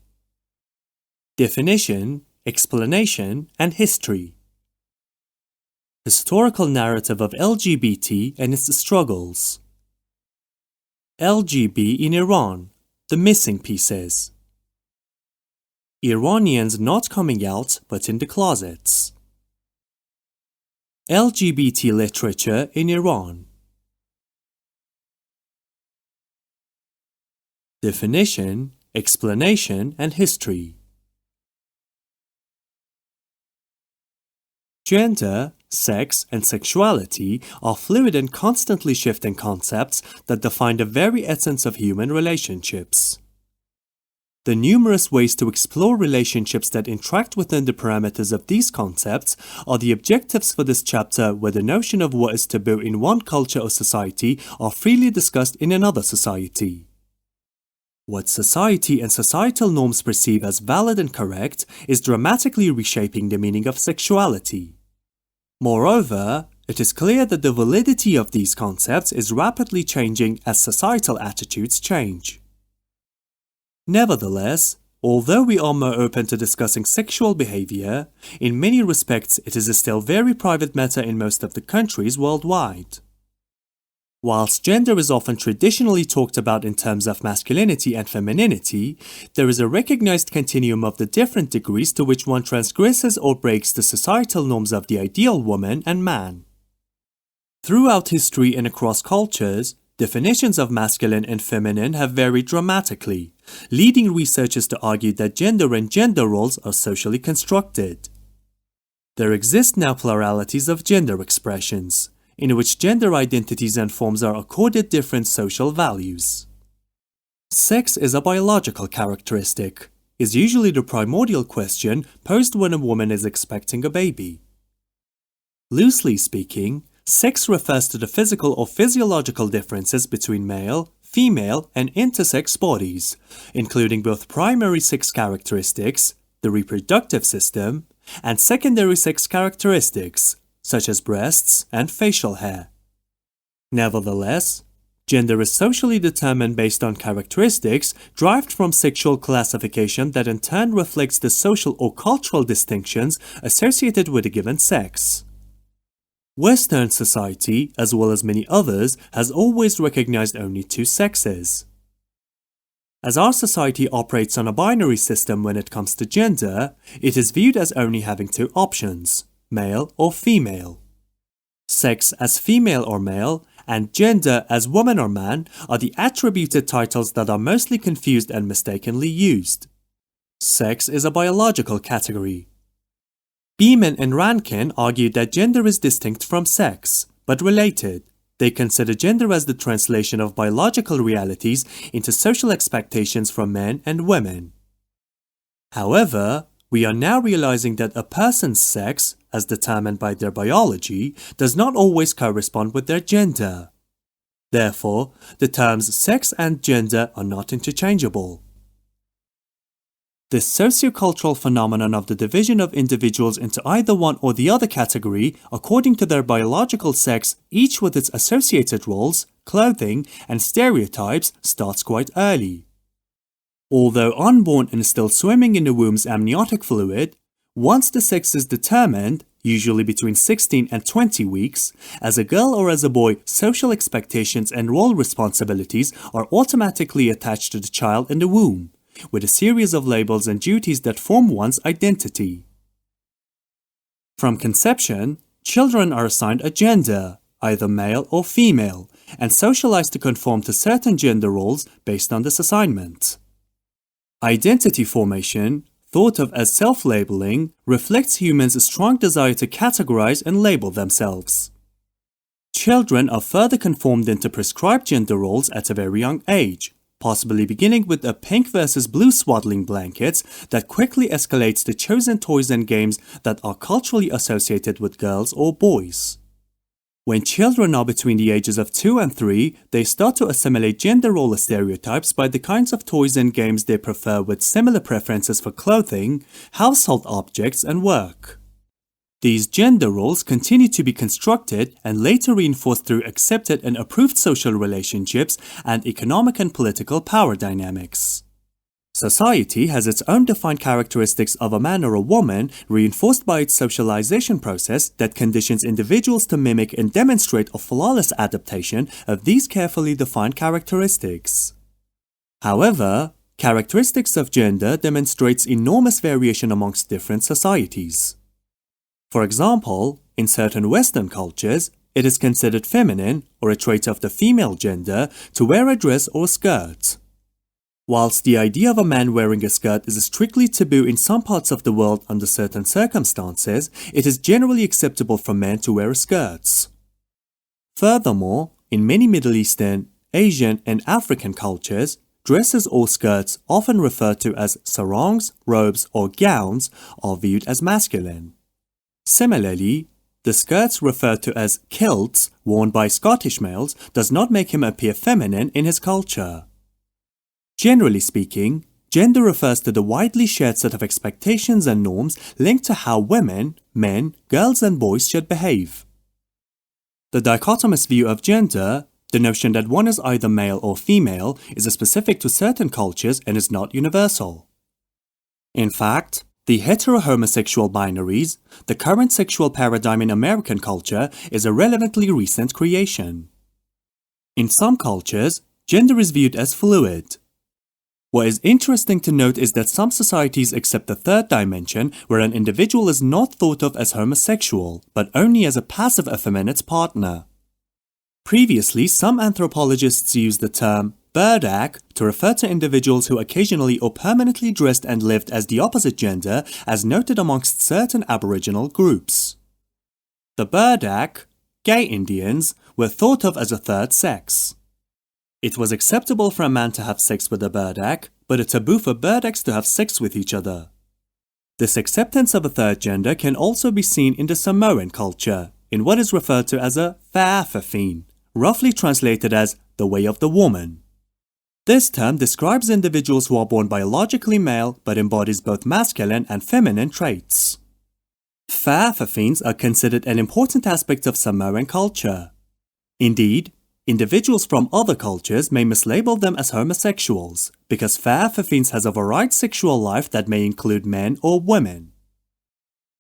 Definition, Explanation, and History. Historical narrative of LGBT and its struggles. LGB in Iran, the missing pieces. Iranians not coming out but in the closets. LGBT literature in Iran. Definition, Explanation, and History. Gender, sex, and sexuality are fluid and constantly shifting concepts that define the very essence of human relationships. The numerous ways to explore relationships that interact within the parameters of these concepts are the objectives for this chapter, where the notion of what is taboo in one culture or society are freely discussed in another society. What society and societal norms perceive as valid and correct is dramatically reshaping the meaning of sexuality. Moreover, it is clear that the validity of these concepts is rapidly changing as societal attitudes change. Nevertheless, although we are more open to discussing sexual behavior, in many respects it is still a very private matter in most of the countries worldwide. Whilst gender is often traditionally talked about in terms of masculinity and femininity, there is a recognized continuum of the different degrees to which one transgresses or breaks the societal norms of the ideal woman and man. Throughout history and across cultures, definitions of masculine and feminine have varied dramatically, leading researchers to argue that gender and gender roles are socially constructed. There exist now pluralities of gender expressions, in which gender identities and forms are accorded different social values. Sex is a biological characteristic, is usually the primordial question posed when a woman is expecting a baby. Loosely speaking, sex refers to the physical or physiological differences between male, female, and intersex bodies, including both primary sex characteristics, the reproductive system, and secondary sex characteristics, such as breasts and facial hair. Nevertheless, gender is socially determined based on characteristics derived from sexual classification that in turn reflects the social or cultural distinctions associated with a given sex. Western society, as well as many others, has always recognized only two sexes. As our society operates on a binary system when it comes to gender, it is viewed as only having two options: male or female. Sex as female or male, and gender as woman or man are the attributed titles that are mostly confused and mistakenly used. Sex is a biological category. Beeman and Rankin argued that gender is distinct from sex, but related. They consider gender as the translation of biological realities into social expectations from men and women. However, we are now realizing that a person's sex, as determined by their biology, does not always correspond with their gender. Therefore, the terms sex and gender are not interchangeable. This sociocultural phenomenon of the division of individuals into either one or the other category according to their biological sex, each with its associated roles, clothing, and stereotypes, starts quite early. Although unborn and still swimming in the womb's amniotic fluid, once the sex is determined, usually between 16 and 20 weeks, as a girl or as a boy, social expectations and role responsibilities are automatically attached to the child in the womb, with a series of labels and duties that form one's identity. From conception, children are assigned a gender, either male or female, and socialized to conform to certain gender roles based on this assignment. Identity formation, thought of as self-labeling, reflects humans' strong desire to categorize and label themselves. Children are further conformed into prescribed gender roles at a very young age, possibly beginning with a pink versus blue swaddling blankets that quickly escalates to chosen toys and games that are culturally associated with girls or boys. When children are between the ages of 2 and 3, they start to assimilate gender role stereotypes by the kinds of toys and games they prefer with similar preferences for clothing, household objects, and work. These gender roles continue to be constructed and later reinforced through accepted and approved social relationships and economic and political power dynamics. Society has its own defined characteristics of a man or a woman, reinforced by its socialization process that conditions individuals to mimic and demonstrate a flawless adaptation of these carefully defined characteristics. However, characteristics of gender demonstrates enormous variation amongst different societies. For example, in certain Western cultures, it is considered feminine or a trait of the female gender to wear a dress or skirt. Whilst the idea of a man wearing a skirt is strictly taboo in some parts of the world under certain circumstances, it is generally acceptable for men to wear skirts. Furthermore, in many Middle Eastern, Asian, and African cultures, dresses or skirts, often referred to as sarongs, robes, or gowns, are viewed as masculine. Similarly, the skirts referred to as kilts worn by Scottish males does not make him appear feminine in his culture. Generally speaking, gender refers to the widely shared set of expectations and norms linked to how women, men, girls, and boys should behave. The dichotomous view of gender, the notion that one is either male or female, is specific to certain cultures and is not universal. In fact, the hetero-homosexual binaries, the current sexual paradigm in American culture, is a relevantly recent creation. In some cultures, gender is viewed as fluid. What is interesting to note is that some societies accept a third dimension where an individual is not thought of as homosexual, but only as a passive effeminate partner. Previously, some anthropologists used the term burdak to refer to individuals who occasionally or permanently dressed and lived as the opposite gender, as noted amongst certain Aboriginal groups. The burdak, gay Indians, were thought of as a third sex. It was acceptable for a man to have sex with a burdak, but a taboo for burdaks to have sex with each other. This acceptance of a third gender can also be seen in the Samoan culture, in what is referred to as a fa'afafine, roughly translated as the way of the woman. This term describes individuals who are born biologically male but embodies both masculine and feminine traits. Fa'afafines are considered an important aspect of Samoan culture. Indeed, individuals from other cultures may mislabel them as homosexuals, because fa'afafines has a varied sexual life that may include men or women.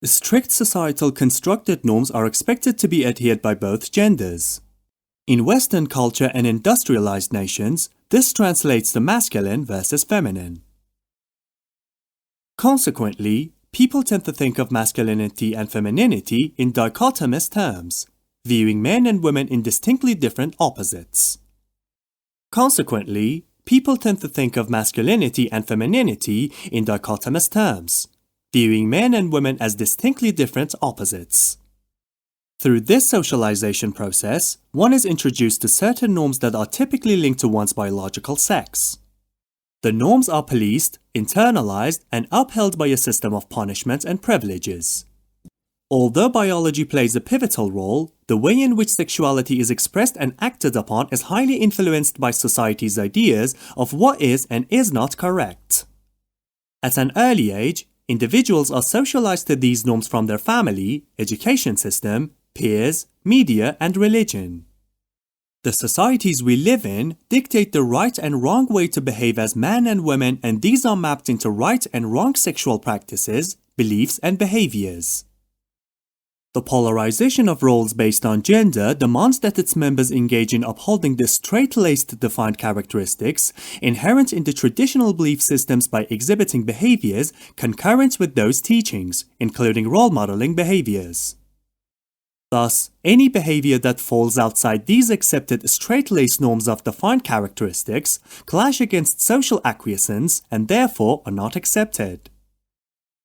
Strict societal constructed norms are expected to be adhered by both genders. In Western culture and industrialized nations, this translates to masculine versus feminine. Consequently, people tend to think of masculinity and femininity in dichotomous terms, viewing men and women in distinctly different opposites. Consequently, people tend to think of masculinity and femininity in dichotomous terms, viewing men and women as distinctly different opposites. Through this socialization process, one is introduced to certain norms that are typically linked to one's biological sex. The norms are policed, internalized, and upheld by a system of punishment and privileges. Although biology plays a pivotal role, the way in which sexuality is expressed and acted upon is highly influenced by society's ideas of what is and is not correct. At an early age, individuals are socialized to these norms from their family, education system, peers, media, and religion. The societies we live in dictate the right and wrong way to behave as men and women, and these are mapped into right and wrong sexual practices, beliefs, and behaviors. The polarization of roles based on gender demands that its members engage in upholding the straight-laced defined characteristics inherent in the traditional belief systems by exhibiting behaviors concurrent with those teachings, including role modeling behaviors. Thus, any behavior that falls outside these accepted straight-laced norms of defined characteristics clash against social acquiescence and therefore are not accepted.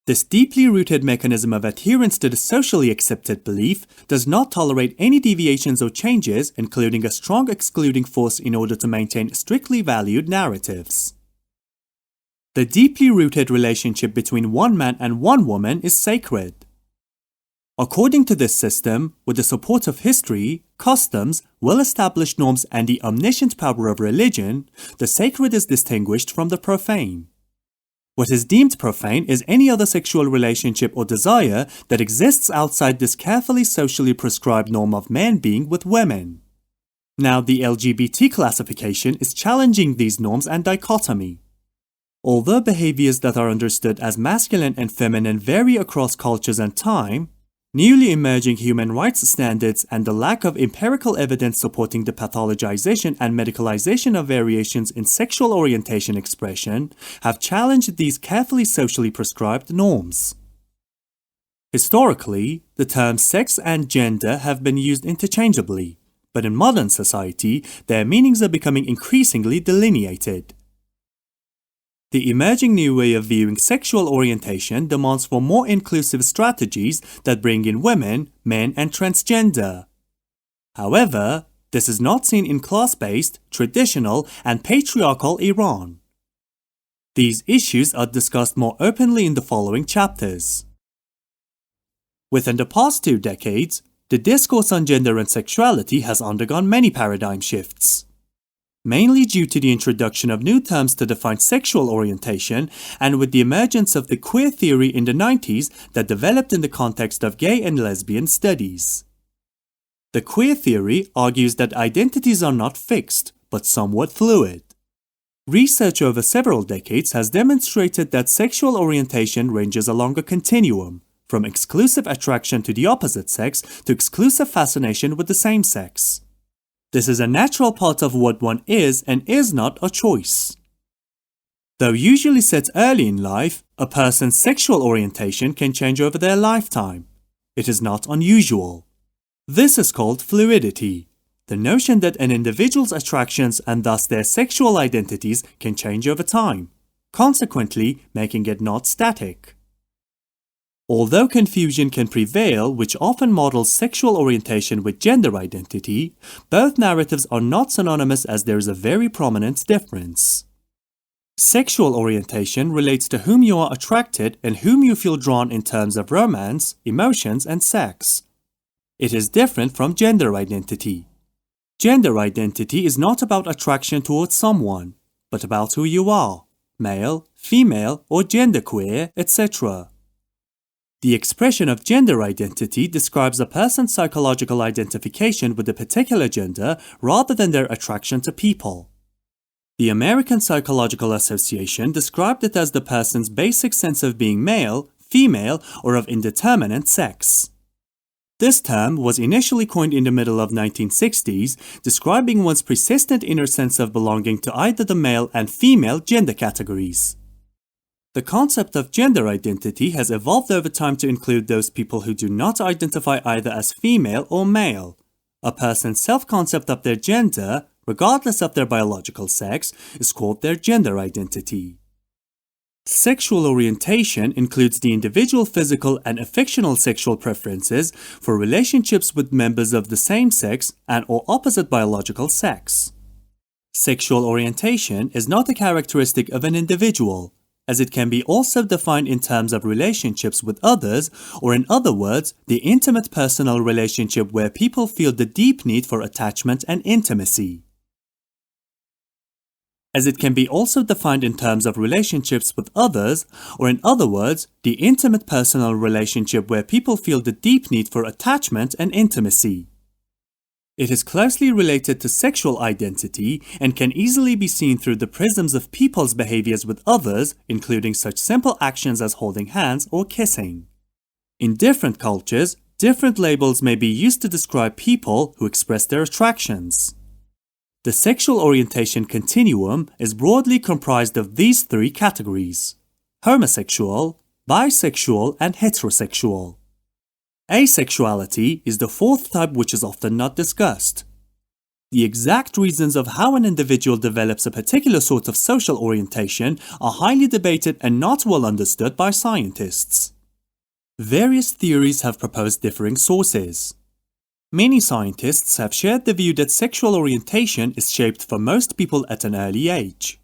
This deeply rooted mechanism of adherence to the socially accepted belief does not tolerate any deviations or changes, including a strong excluding force in order to maintain strictly valued narratives. The deeply rooted relationship between one man and one woman is sacred. According to this system, with the support of history, customs, well-established norms, and the omniscient power of religion, the sacred is distinguished from the profane. What is deemed profane is any other sexual relationship or desire that exists outside this carefully socially prescribed norm of man being with women. Now, the LGBT classification is challenging these norms and dichotomy. Although behaviors that are understood as masculine and feminine vary across cultures and time, newly emerging human rights standards and the lack of empirical evidence supporting the pathologization and medicalization of variations in sexual orientation expression have challenged these carefully socially prescribed norms. Historically, the terms sex and gender have been used interchangeably, but in modern society, their meanings are becoming increasingly delineated. The emerging new way of viewing sexual orientation demands for more inclusive strategies that bring in women, men, and transgender. However, this is not seen in class-based, traditional, and patriarchal Iran. These issues are discussed more openly in the following chapters. Within the past 2 decades, the discourse on gender and sexuality has undergone many paradigm shifts. Mainly due to the introduction of new terms to define sexual orientation and with the emergence of the queer theory in the 90s that developed in the context of gay and lesbian studies. The queer theory argues that identities are not fixed, but somewhat fluid. Research over several decades has demonstrated that sexual orientation ranges along a continuum, from exclusive attraction to the opposite sex to exclusive fascination with the same sex. This is a natural part of what one is and is not a choice. Though usually set early in life, a person's sexual orientation can change over their lifetime. It is not unusual. This is called fluidity, the notion that an individual's attractions and thus their sexual identities can change over time, consequently making it not static. Although confusion can prevail, which often models sexual orientation with gender identity, both narratives are not synonymous as there is a very prominent difference. Sexual orientation relates to whom you are attracted and whom you feel drawn in terms of romance, emotions, and sex. It is different from gender identity. Gender identity is not about attraction towards someone, but about who you are, male, female, or genderqueer, etc. The expression of gender identity describes a person's psychological identification with a particular gender rather than their attraction to people. The American Psychological Association described it as the person's basic sense of being male, female, or of indeterminate sex. This term was initially coined in the middle of 1960s, describing one's persistent inner sense of belonging to either the male and female gender categories. The concept of gender identity has evolved over time to include those people who do not identify either as female or male. A person's self-concept of their gender, regardless of their biological sex, is called their gender identity. Sexual orientation includes the individual physical and affectional sexual preferences for relationships with members of the same sex and/or opposite biological sex. Sexual orientation is not a characteristic of an individual, as it can be also defined in terms of relationships with others, or in other words, the intimate personal relationship where people feel the deep need for attachment and intimacy. As it can be also defined in terms of relationships with others, or in other words, the intimate personal relationship where people feel the deep need for attachment and intimacy. It is closely related to sexual identity and can easily be seen through the prisms of people's behaviors with others, including such simple actions as holding hands or kissing. In different cultures, different labels may be used to describe people who express their attractions. The sexual orientation continuum is broadly comprised of these three categories: homosexual, bisexual, and heterosexual. Asexuality is the fourth type, which is often not discussed. The exact reasons of how an individual develops a particular sort of social orientation are highly debated and not well understood by scientists. Various theories have proposed differing sources. Many scientists have shared the view that sexual orientation is shaped for most people at an early age.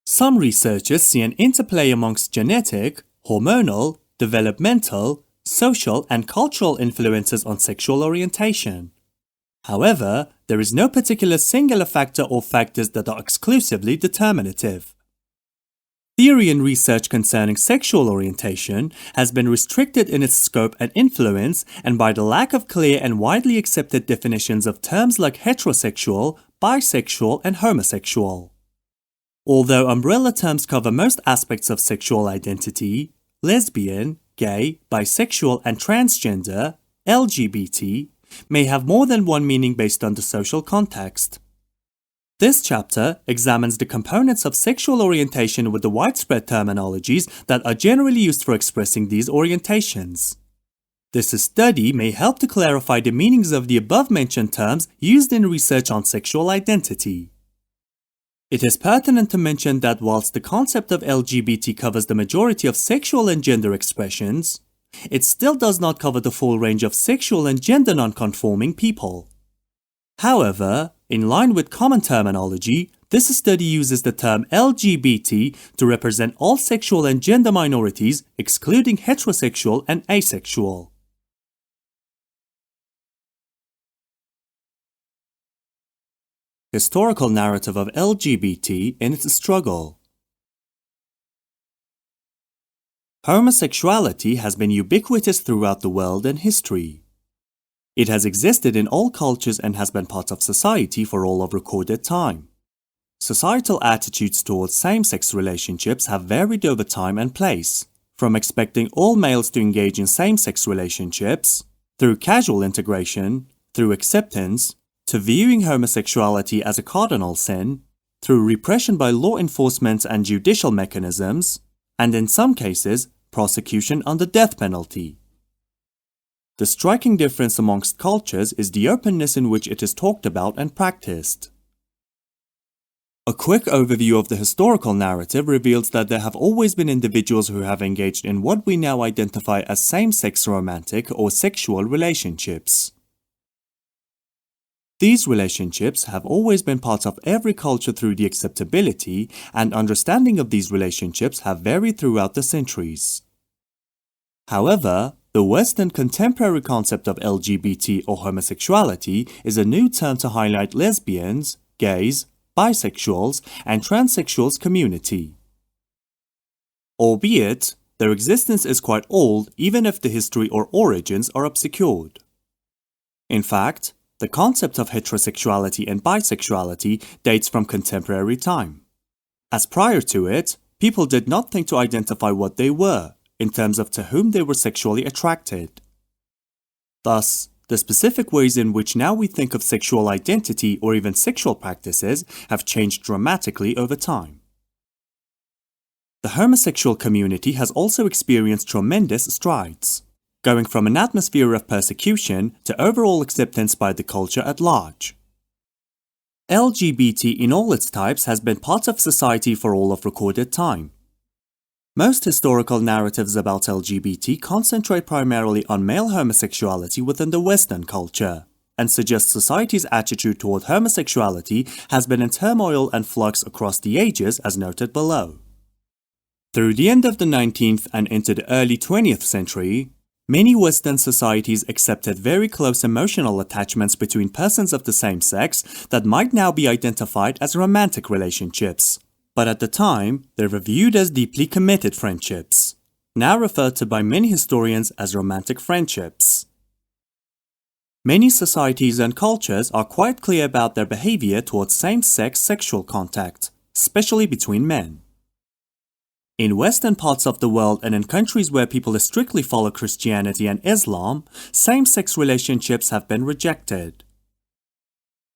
Some researchers see an interplay amongst genetic, hormonal, developmental, social, and cultural influences on sexual orientation. However, there is no particular singular factor or factors that are exclusively determinative. Theory and research concerning sexual orientation has been restricted in its scope and influence and by the lack of clear and widely accepted definitions of terms like heterosexual, bisexual, and homosexual. Although umbrella terms cover most aspects of sexual identity, lesbian, gay, bisexual, and transgender, LGBT, may have more than one meaning based on the social context. This chapter examines the components of sexual orientation with the widespread terminologies that are generally used for expressing these orientations. This study may help to clarify the meanings of the above-mentioned terms used in research on sexual identity. It is pertinent to mention that whilst the concept of LGBT covers the majority of sexual and gender expressions, it still does not cover the full range of sexual and gender non-conforming people. However, in line with common terminology, this study uses the term LGBT to represent all sexual and gender minorities, excluding heterosexual and asexual. Historical narrative of LGBT in its struggle. Homosexuality has been ubiquitous throughout the world and history. It has existed in all cultures and has been part of society for all of recorded time. Societal attitudes towards same-sex relationships have varied over time and place, from expecting all males to engage in same-sex relationships, through casual integration, through acceptance, to viewing homosexuality as a cardinal sin, through repression by law enforcement and judicial mechanisms, and in some cases, prosecution under death penalty. The striking difference amongst cultures is the openness in which it is talked about and practiced. A quick overview of the historical narrative reveals that there have always been individuals who have engaged in what we now identify as same-sex romantic or sexual relationships. These relationships have always been part of every culture through the acceptability and understanding of these relationships have varied throughout the centuries. However, the Western contemporary concept of LGBT or homosexuality is a new term to highlight lesbians, gays, bisexuals, and transsexuals community. Albeit, their existence is quite old even if the history or origins are obscured. In fact, the concept of heterosexuality and bisexuality dates from contemporary time. As prior to it, people did not think to identify what they were, in terms of to whom they were sexually attracted. Thus, the specific ways in which now we think of sexual identity or even sexual practices have changed dramatically over time. The homosexual community has also experienced tremendous strides, going from an atmosphere of persecution to overall acceptance by the culture at large. LGBT in all its types has been part of society for all of recorded time. Most historical narratives about LGBT concentrate primarily on male homosexuality within the Western culture, and suggest society's attitude toward homosexuality has been in turmoil and flux across the ages as noted below. Through the end of the 19th and into the early 20th century, many Western societies accepted very close emotional attachments between persons of the same sex that might now be identified as romantic relationships, but at the time they were viewed as deeply committed friendships, now referred to by many historians as romantic friendships. Many societies and cultures are quite clear about their behavior towards same-sex sexual contact, especially between men. In Western parts of the world and in countries where people strictly follow Christianity and Islam, same-sex relationships have been rejected.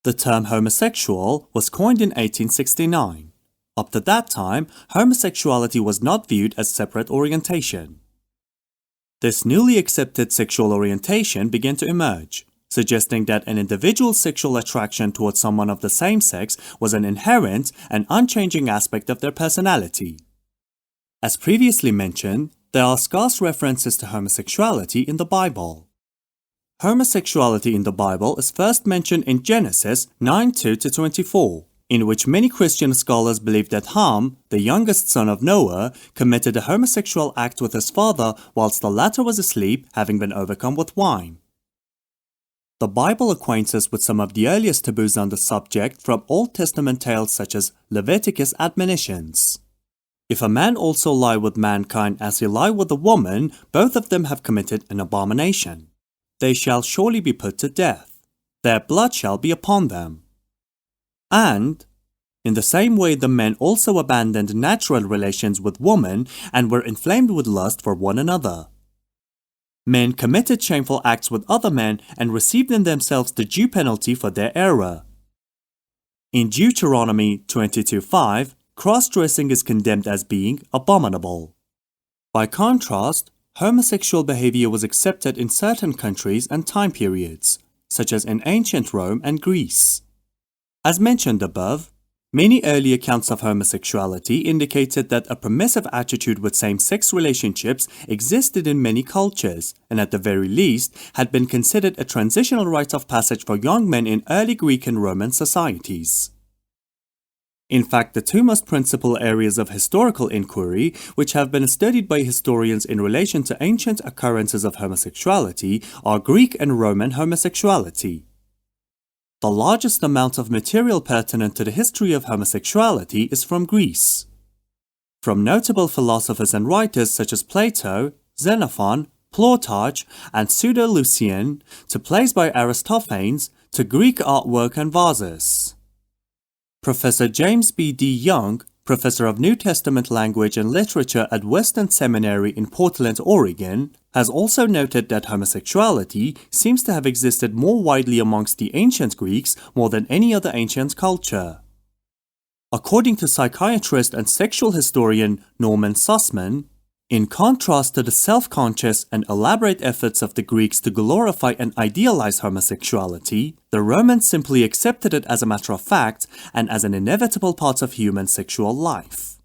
The term homosexual was coined in 1869. Up to that time, homosexuality was not viewed as separate orientation. This newly accepted sexual orientation began to emerge, suggesting that an individual's sexual attraction towards someone of the same sex was an inherent and unchanging aspect of their personality. As previously mentioned, there are scarce references to homosexuality in the Bible. Homosexuality in the Bible is first mentioned in Genesis 9:2-24, in which many Christian scholars believe that Ham, the youngest son of Noah, committed a homosexual act with his father whilst the latter was asleep, having been overcome with wine. The Bible acquaints us with some of the earliest taboos on the subject from Old Testament tales such as Leviticus admonitions. If a man also lie with mankind as he lie with a woman, both of them have committed an abomination. They shall surely be put to death. Their blood shall be upon them. And, in the same way the men also abandoned natural relations with women and were inflamed with lust for one another. Men committed shameful acts with other men and received in themselves the due penalty for their error. In Deuteronomy 22:5, cross-dressing is condemned as being abominable. By contrast, homosexual behavior was accepted in certain countries and time periods, such as in ancient Rome and Greece. As mentioned above, many early accounts of homosexuality indicated that a permissive attitude with same-sex relationships existed in many cultures, and at the very least had been considered a transitional rite of passage for young men in early Greek and Roman societies. In fact, the two most principal areas of historical inquiry, which have been studied by historians in relation to ancient occurrences of homosexuality, are Greek and Roman homosexuality. The largest amount of material pertinent to the history of homosexuality is from Greece. From notable philosophers and writers such as Plato, Xenophon, Plutarch, and Pseudo-Lucian, to plays by Aristophanes, to Greek artwork and vases. Professor James B.D. Young, professor of New Testament language and literature at Western Seminary in Portland, Oregon, has also noted that homosexuality seems to have existed more widely amongst the ancient Greeks more than any other ancient culture. According to psychiatrist and sexual historian Norman Sussman, in contrast to the self-conscious and elaborate efforts of the Greeks to glorify and idealize homosexuality, the Romans simply accepted it as a matter of fact and as an inevitable part of human sexual life.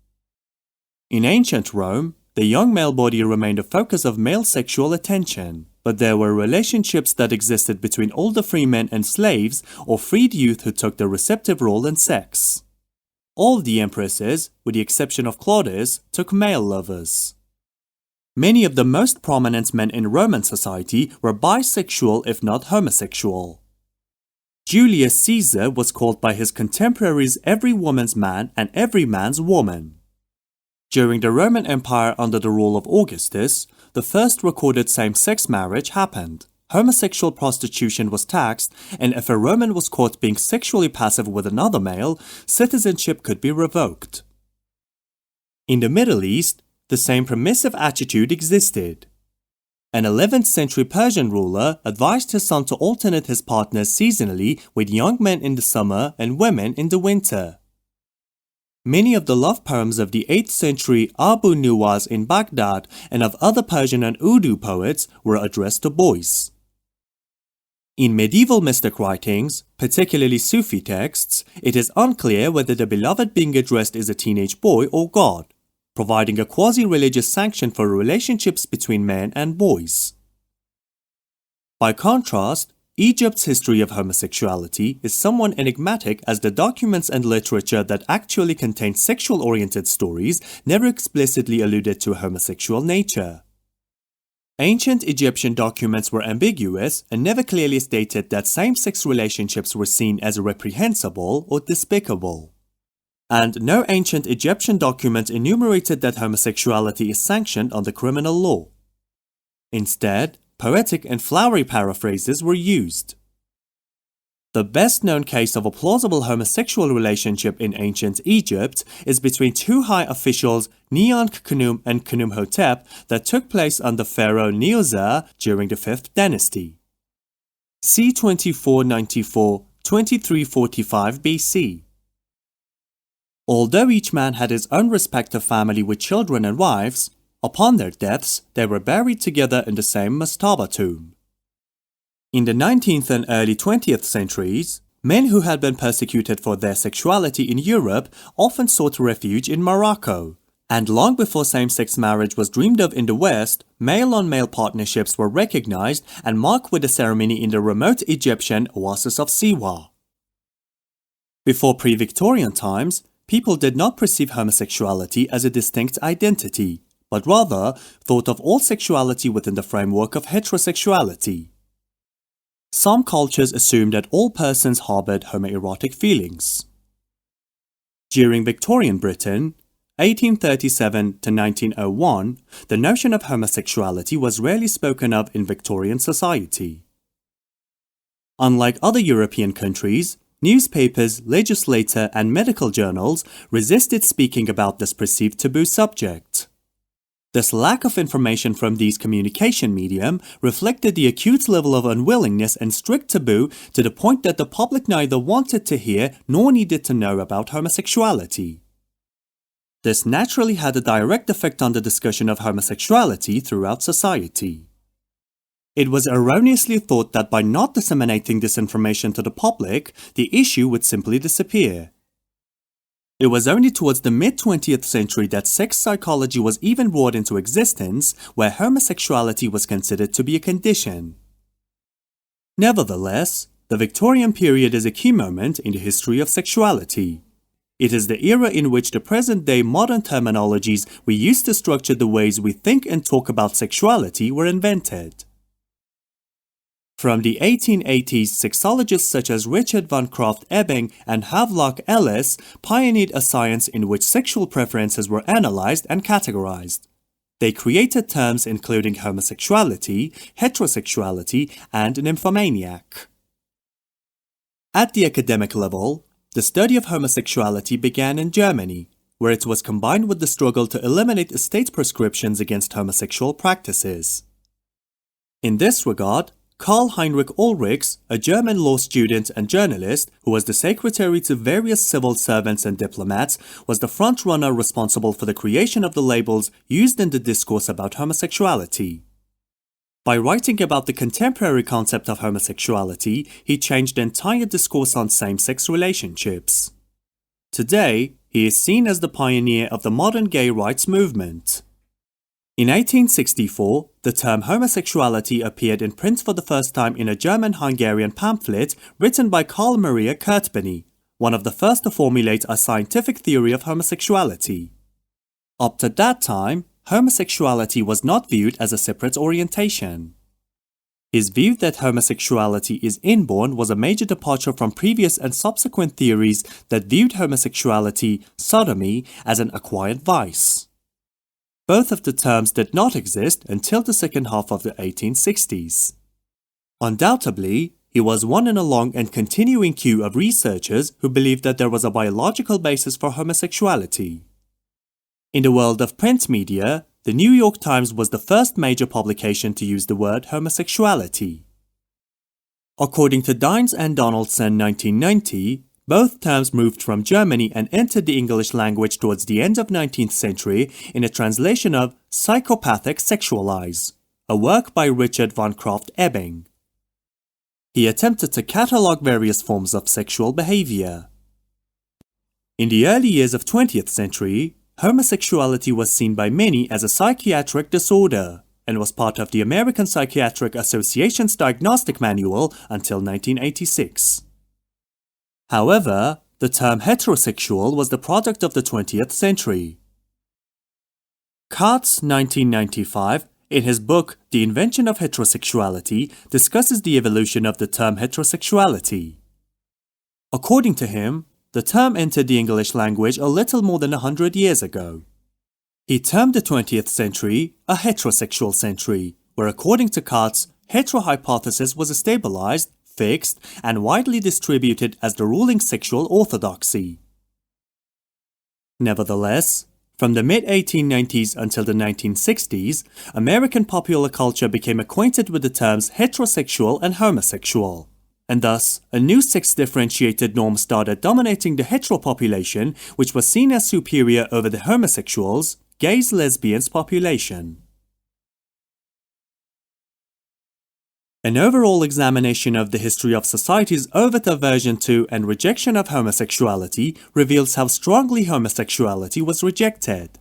In ancient Rome, the young male body remained a focus of male sexual attention, but there were relationships that existed between older free men and slaves or freed youth who took the receptive role in sex. All the empresses, with the exception of Claudius, took male lovers. Many of the most prominent men in Roman society were bisexual if not homosexual. Julius Caesar was called by his contemporaries every woman's man and every man's woman. During the Roman Empire under the rule of Augustus, the first recorded same-sex marriage happened. Homosexual prostitution was taxed, and if a Roman was caught being sexually passive with another male, citizenship could be revoked. In the Middle East, the same permissive attitude existed. An 11th century Persian ruler advised his son to alternate his partners seasonally with young men in the summer and women in the winter. Many of the love poems of the 8th century Abu Nuwas in Baghdad and of other Persian and Urdu poets were addressed to boys. In medieval mystic writings, particularly Sufi texts, it is unclear whether the beloved being addressed is a teenage boy or god, providing a quasi-religious sanction for relationships between men and boys. By contrast, Egypt's history of homosexuality is somewhat enigmatic, as the documents and literature that actually contain sexual-oriented stories never explicitly alluded to a homosexual nature. Ancient Egyptian documents were ambiguous and never clearly stated that same-sex relationships were seen as reprehensible or despicable. And no ancient Egyptian document enumerated that homosexuality is sanctioned under criminal law. Instead, poetic and flowery paraphrases were used. The best-known case of a plausible homosexual relationship in ancient Egypt is between two high officials, Neankhnum and Khnumhotep, that took place under Pharaoh Neauzer during the 5th dynasty. c. 2494-2345 BC. Although each man had his own respective family with children and wives, upon their deaths they were buried together in the same mastaba tomb. In the 19th and early 20th centuries, men who had been persecuted for their sexuality in Europe often sought refuge in Morocco, and long before same-sex marriage was dreamed of in the West, male-on-male partnerships were recognized and marked with a ceremony in the remote Egyptian oasis of Siwa. Before pre-Victorian times, people did not perceive homosexuality as a distinct identity, but rather thought of all sexuality within the framework of heterosexuality. Some cultures assumed that all persons harbored homoerotic feelings. During Victorian Britain, 1837 to 1901, the notion of homosexuality was rarely spoken of in Victorian society. Unlike other European countries, newspapers, legislature, and medical journals resisted speaking about this perceived taboo subject. This lack of information from these communication medium reflected the acute level of unwillingness and strict taboo to the point that the public neither wanted to hear nor needed to know about homosexuality. This naturally had a direct effect on the discussion of homosexuality throughout society. It was erroneously thought that by not disseminating this information to the public, the issue would simply disappear. It was only towards the mid-20th century that sex psychology was even brought into existence, where homosexuality was considered to be a condition. Nevertheless, the Victorian period is a key moment in the history of sexuality. It is the era in which the present-day modern terminologies we use to structure the ways we think and talk about sexuality were invented. From the 1880s, sexologists such as Richard van Krafft-Ebing and Havelock Ellis pioneered a science in which sexual preferences were analyzed and categorized. They created terms including homosexuality, heterosexuality, and nymphomaniac. At the academic level, the study of homosexuality began in Germany, where it was combined with the struggle to eliminate state prescriptions against homosexual practices. In this regard, Karl Heinrich Ulrichs, a German law student and journalist who was the secretary to various civil servants and diplomats, was the front-runner responsible for the creation of the labels used in the discourse about homosexuality. By writing about the contemporary concept of homosexuality, he changed the entire discourse on same-sex relationships. Today, he is seen as the pioneer of the modern gay rights movement. In 1864, the term homosexuality appeared in print for the first time in a German-Hungarian pamphlet written by Karl Maria Kurtbeny, one of the first to formulate a scientific theory of homosexuality. Up to that time, homosexuality was not viewed as a separate orientation. His view that homosexuality is inborn was a major departure from previous and subsequent theories that viewed homosexuality, sodomy, as an acquired vice. Both of the terms did not exist until the second half of the 1860s. Undoubtedly, he was one in a long and continuing queue of researchers who believed that there was a biological basis for homosexuality. In the world of print media, the New York Times was the first major publication to use the word homosexuality. According to Dines and Donaldson 1990, both terms moved from Germany and entered the English language towards the end of 19th century in a translation of Psychopathic Sexualize, a work by Richard van Krafft-Ebing. He attempted to catalogue various forms of sexual behavior. In the early years of 20th century, homosexuality was seen by many as a psychiatric disorder, and was part of the American Psychiatric Association's diagnostic manual until 1986. However, the term heterosexual was the product of the 20th century. Katz, 1995, in his book The Invention of Heterosexuality, discusses the evolution of the term heterosexuality. According to him, the term entered the English language a little more than 100 years ago. He termed the 20th century a heterosexual century, where according to Katz, heterohypothesis was stabilized, fixed, and widely distributed as the ruling sexual orthodoxy. Nevertheless, from the mid-1890s until the 1960s, American popular culture became acquainted with the terms heterosexual and homosexual. And thus, a new sex-differentiated norm started dominating the hetero population, which was seen as superior over the homosexuals, gays, lesbians population. An overall examination of the history of society's overt aversion to and rejection of homosexuality reveals how strongly homosexuality was rejected.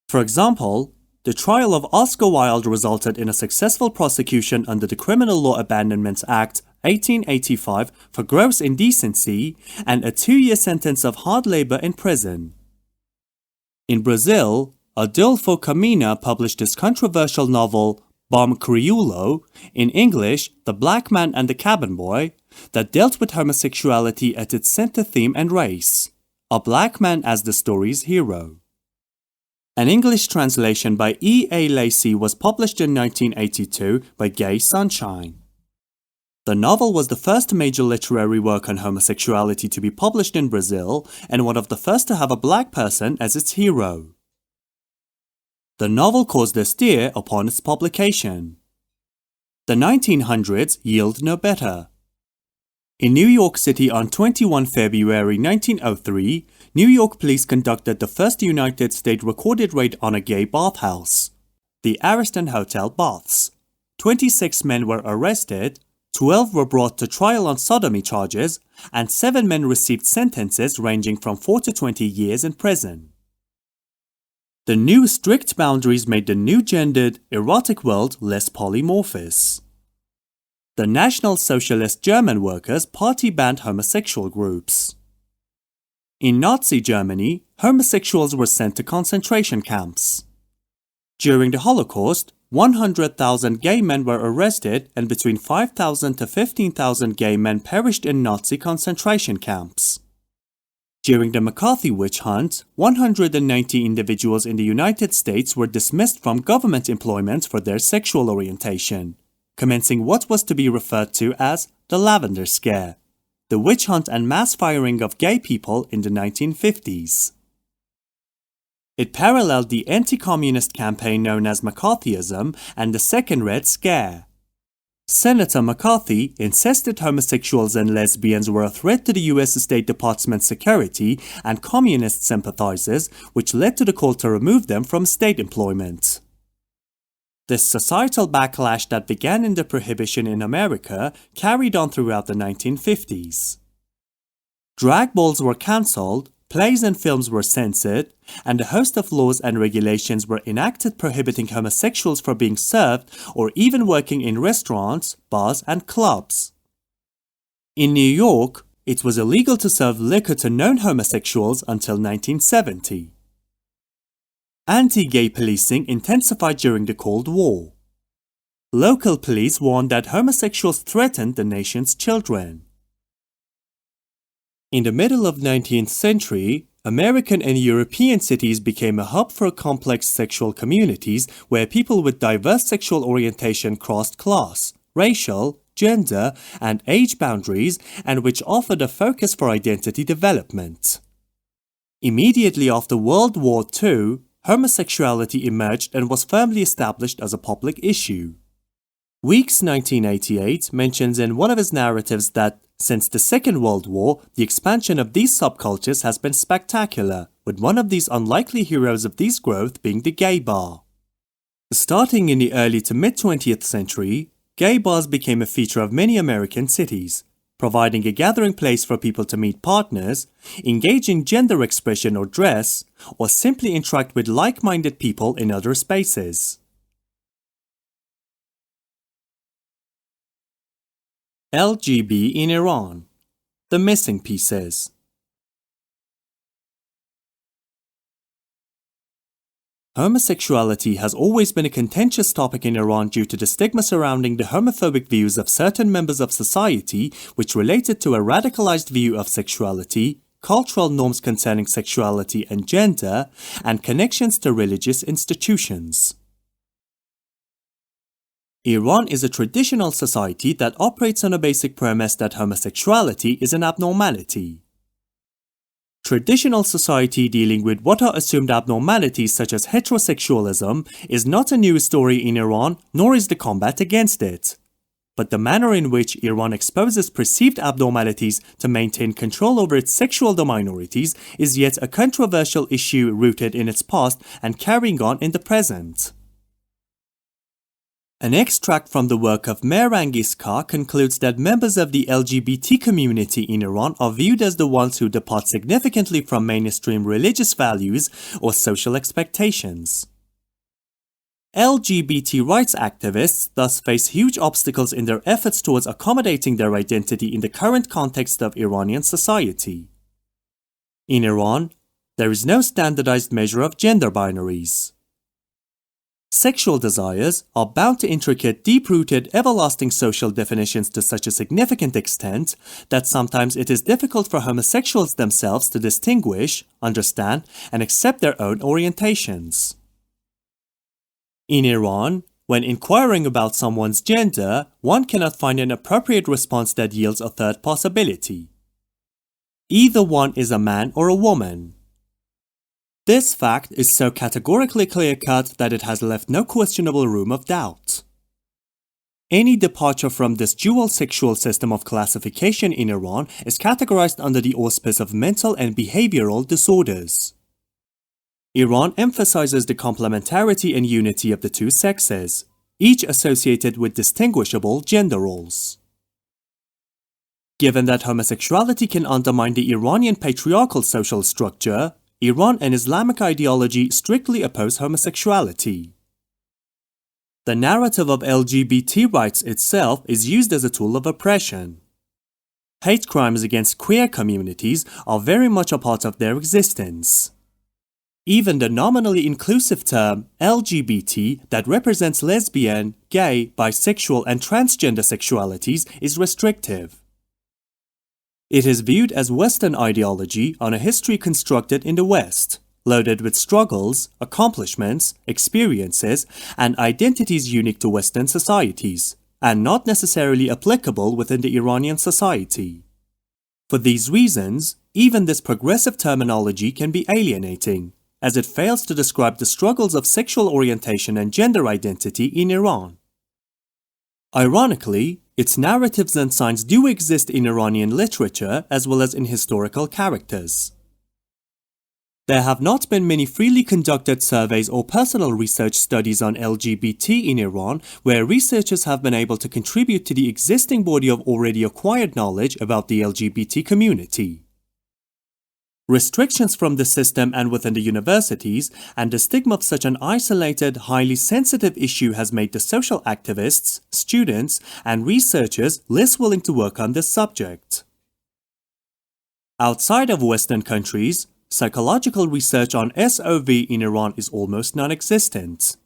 For example, the trial of Oscar Wilde resulted in a successful prosecution under the Criminal Law Abandonment Act 1885 for gross indecency and a 2-year sentence of hard labor in prison. In Brazil, Adolfo Camina published his controversial novel Bom Crioulo, in English, The Black Man and the Cabin Boy, that dealt with homosexuality at its center theme and race, a black man as the story's hero. An English translation by E. A. Lacey was published in 1982 by Gay Sunshine. The novel was the first major literary work on homosexuality to be published in Brazil and one of the first to have a black person as its hero. The novel caused a stir upon its publication. The 1900s yield no better. In New York City on 21 February 1903, New York police conducted the first United States recorded raid on a gay bathhouse, the Ariston Hotel Baths. 26 men were arrested, 12 were brought to trial on sodomy charges, and 7 men received sentences ranging from 4 to 20 years in prison. The new strict boundaries made the new gendered, erotic world less polymorphous. The National Socialist German Workers' Party banned homosexual groups. In Nazi Germany, homosexuals were sent to concentration camps. During the Holocaust, 100,000 gay men were arrested and between 5,000 to 15,000 gay men perished in Nazi concentration camps. During the McCarthy witch hunt, 190 individuals in the United States were dismissed from government employment for their sexual orientation, commencing what was to be referred to as the Lavender Scare, the witch hunt and mass firing of gay people in the 1950s. It paralleled the anti-communist campaign known as McCarthyism and the Second Red Scare. Senator McCarthy insisted homosexuals and lesbians were a threat to the U.S. State Department's security and communist sympathizers, which led to the call to remove them from state employment. This societal backlash that began in the Prohibition in America carried on throughout the 1950s. Drag balls were cancelled, plays and films were censored, and a host of laws and regulations were enacted prohibiting homosexuals from being served or even working in restaurants, bars, and clubs. In New York, it was illegal to serve liquor to known homosexuals until 1970. Anti-gay policing intensified during the Cold War. Local police warned that homosexuals threatened the nation's children. In the middle of the 19th century, American and European cities became a hub for complex sexual communities where people with diverse sexual orientation crossed class, racial, gender, and age boundaries, and which offered a focus for identity development. Immediately after World War II, homosexuality emerged and was firmly established as a public issue. Weeks 1988 mentions in one of his narratives that since the Second World War, the expansion of these subcultures has been spectacular, with one of these unlikely heroes of this growth being the gay bar. Starting in the early to mid-20th century, gay bars became a feature of many American cities, providing a gathering place for people to meet partners, engage in gender expression or dress, or simply interact with like-minded people in other spaces. LGB in Iran. The missing pieces. Homosexuality has always been a contentious topic in Iran due to the stigma surrounding the homophobic views of certain members of society, which related to a radicalized view of sexuality, cultural norms concerning sexuality and gender, and connections to religious institutions. Iran is a traditional society that operates on a basic premise that homosexuality is an abnormality. Traditional society dealing with what are assumed abnormalities such as heterosexualism is not a new story in Iran, nor is the combat against it. But the manner in which Iran exposes perceived abnormalities to maintain control over its sexual minorities is yet a controversial issue rooted in its past and carrying on in the present. An extract from the work of Mehrangis Khan concludes that members of the LGBT community in Iran are viewed as the ones who depart significantly from mainstream religious values or social expectations. LGBT rights activists thus face huge obstacles in their efforts towards accommodating their identity in the current context of Iranian society. In Iran, there is no standardized measure of gender binaries. Sexual desires are bound to intricate, deep-rooted, everlasting social definitions to such a significant extent that sometimes it is difficult for homosexuals themselves to distinguish, understand, and accept their own orientations. In Iran, when inquiring about someone's gender, one cannot find an appropriate response that yields a third possibility. Either one is a man or a woman. This fact is so categorically clear-cut that it has left no questionable room of doubt. Any departure from this dual sexual system of classification in Iran is categorized under the auspice of mental and behavioral disorders. Iran emphasizes the complementarity and unity of the two sexes, each associated with distinguishable gender roles. Given that homosexuality can undermine the Iranian patriarchal social structure, Iran and Islamic ideology strictly oppose homosexuality. The narrative of LGBT rights itself is used as a tool of oppression. Hate crimes against queer communities are very much a part of their existence. Even the nominally inclusive term LGBT that represents lesbian, gay, bisexual, and transgender sexualities is restrictive. It is viewed as Western ideology on a history constructed in the West, loaded with struggles, accomplishments, experiences, and identities unique to Western societies, and not necessarily applicable within the Iranian society. For these reasons, even this progressive terminology can be alienating, as it fails to describe the struggles of sexual orientation and gender identity in Iran. Ironically, its narratives and signs do exist in Iranian literature as well as in historical characters. There have not been many freely conducted surveys or personal research studies on LGBT in Iran where researchers have been able to contribute to the existing body of already acquired knowledge about the LGBT community. Restrictions from the system and within the universities and the stigma of such an isolated, highly sensitive issue has made the social activists, students, and researchers less willing to work on this subject. Outside of Western countries, psychological research on SOV in Iran is almost non-existent.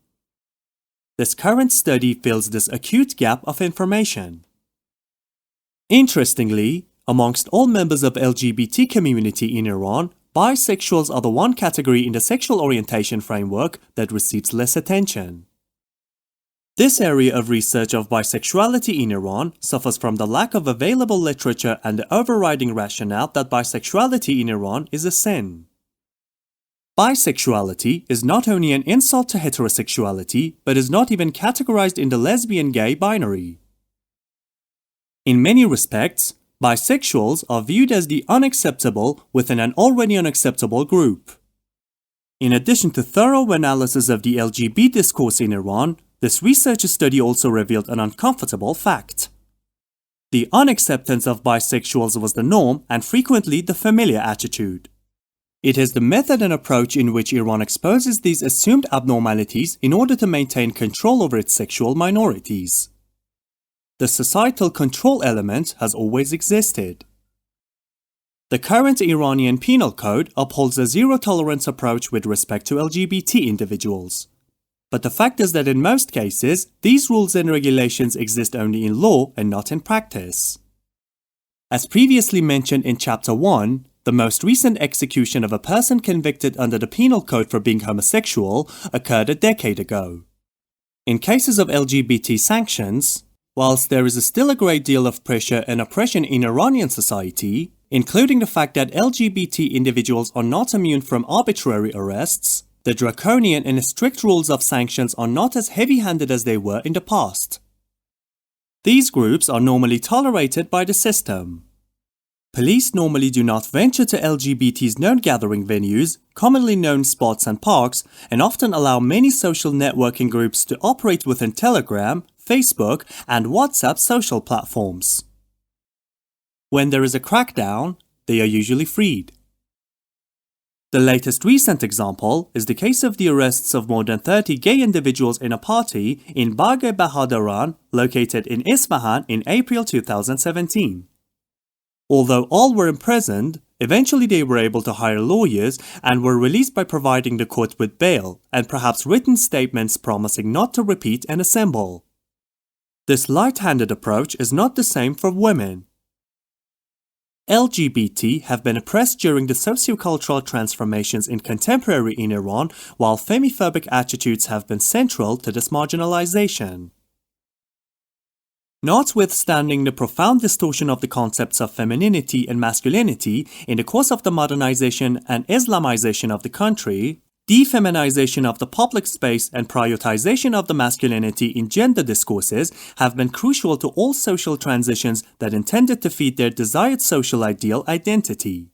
This current study fills this acute gap of information. Interestingly, amongst all members of LGBT community in Iran, bisexuals are the one category in the sexual orientation framework that receives less attention. This area of research of bisexuality in Iran suffers from the lack of available literature and the overriding rationale that bisexuality in Iran is a sin. Bisexuality is not only an insult to heterosexuality, but is not even categorized in the lesbian-gay binary. In many respects, bisexuals are viewed as the unacceptable within an already unacceptable group. In addition to thorough analysis of the LGBT discourse in Iran, this research study also revealed an uncomfortable fact. The unacceptance of bisexuals was the norm and frequently the familiar attitude. It is the method and approach in which Iran exposes these assumed abnormalities in order to maintain control over its sexual minorities. The societal control element has always existed. The current Iranian penal code upholds a zero-tolerance approach with respect to LGBT individuals. But the fact is that in most cases, these rules and regulations exist only in law and not in practice. As previously mentioned in Chapter 1, the most recent execution of a person convicted under the penal code for being homosexual occurred a decade ago. In cases of LGBT sanctions, whilst there is still a great deal of pressure and oppression in Iranian society, including the fact that LGBT individuals are not immune from arbitrary arrests, the draconian and strict rules of sanctions are not as heavy-handed as they were in the past. These groups are normally tolerated by the system. Police normally do not venture to LGBT's known gathering venues, commonly known spots and parks, and often allow many social networking groups to operate within Telegram, Facebook, and WhatsApp social platforms. When there is a crackdown, they are usually freed. The latest recent example is the case of the arrests of more than 30 gay individuals in a party in Bagh Bahadaran, located in Isfahan in April 2017. Although all were imprisoned, eventually they were able to hire lawyers and were released by providing the court with bail and perhaps written statements promising not to repeat and assemble. This light-handed approach is not the same for women. LGBT have been oppressed during the sociocultural transformations in contemporary Iran, while femiphobic attitudes have been central to this marginalization. Notwithstanding the profound distortion of the concepts of femininity and masculinity in the course of the modernization and Islamization of the country, defeminization of the public space and prioritization of the masculinity in gender discourses have been crucial to all social transitions that intended to feed their desired social ideal identity.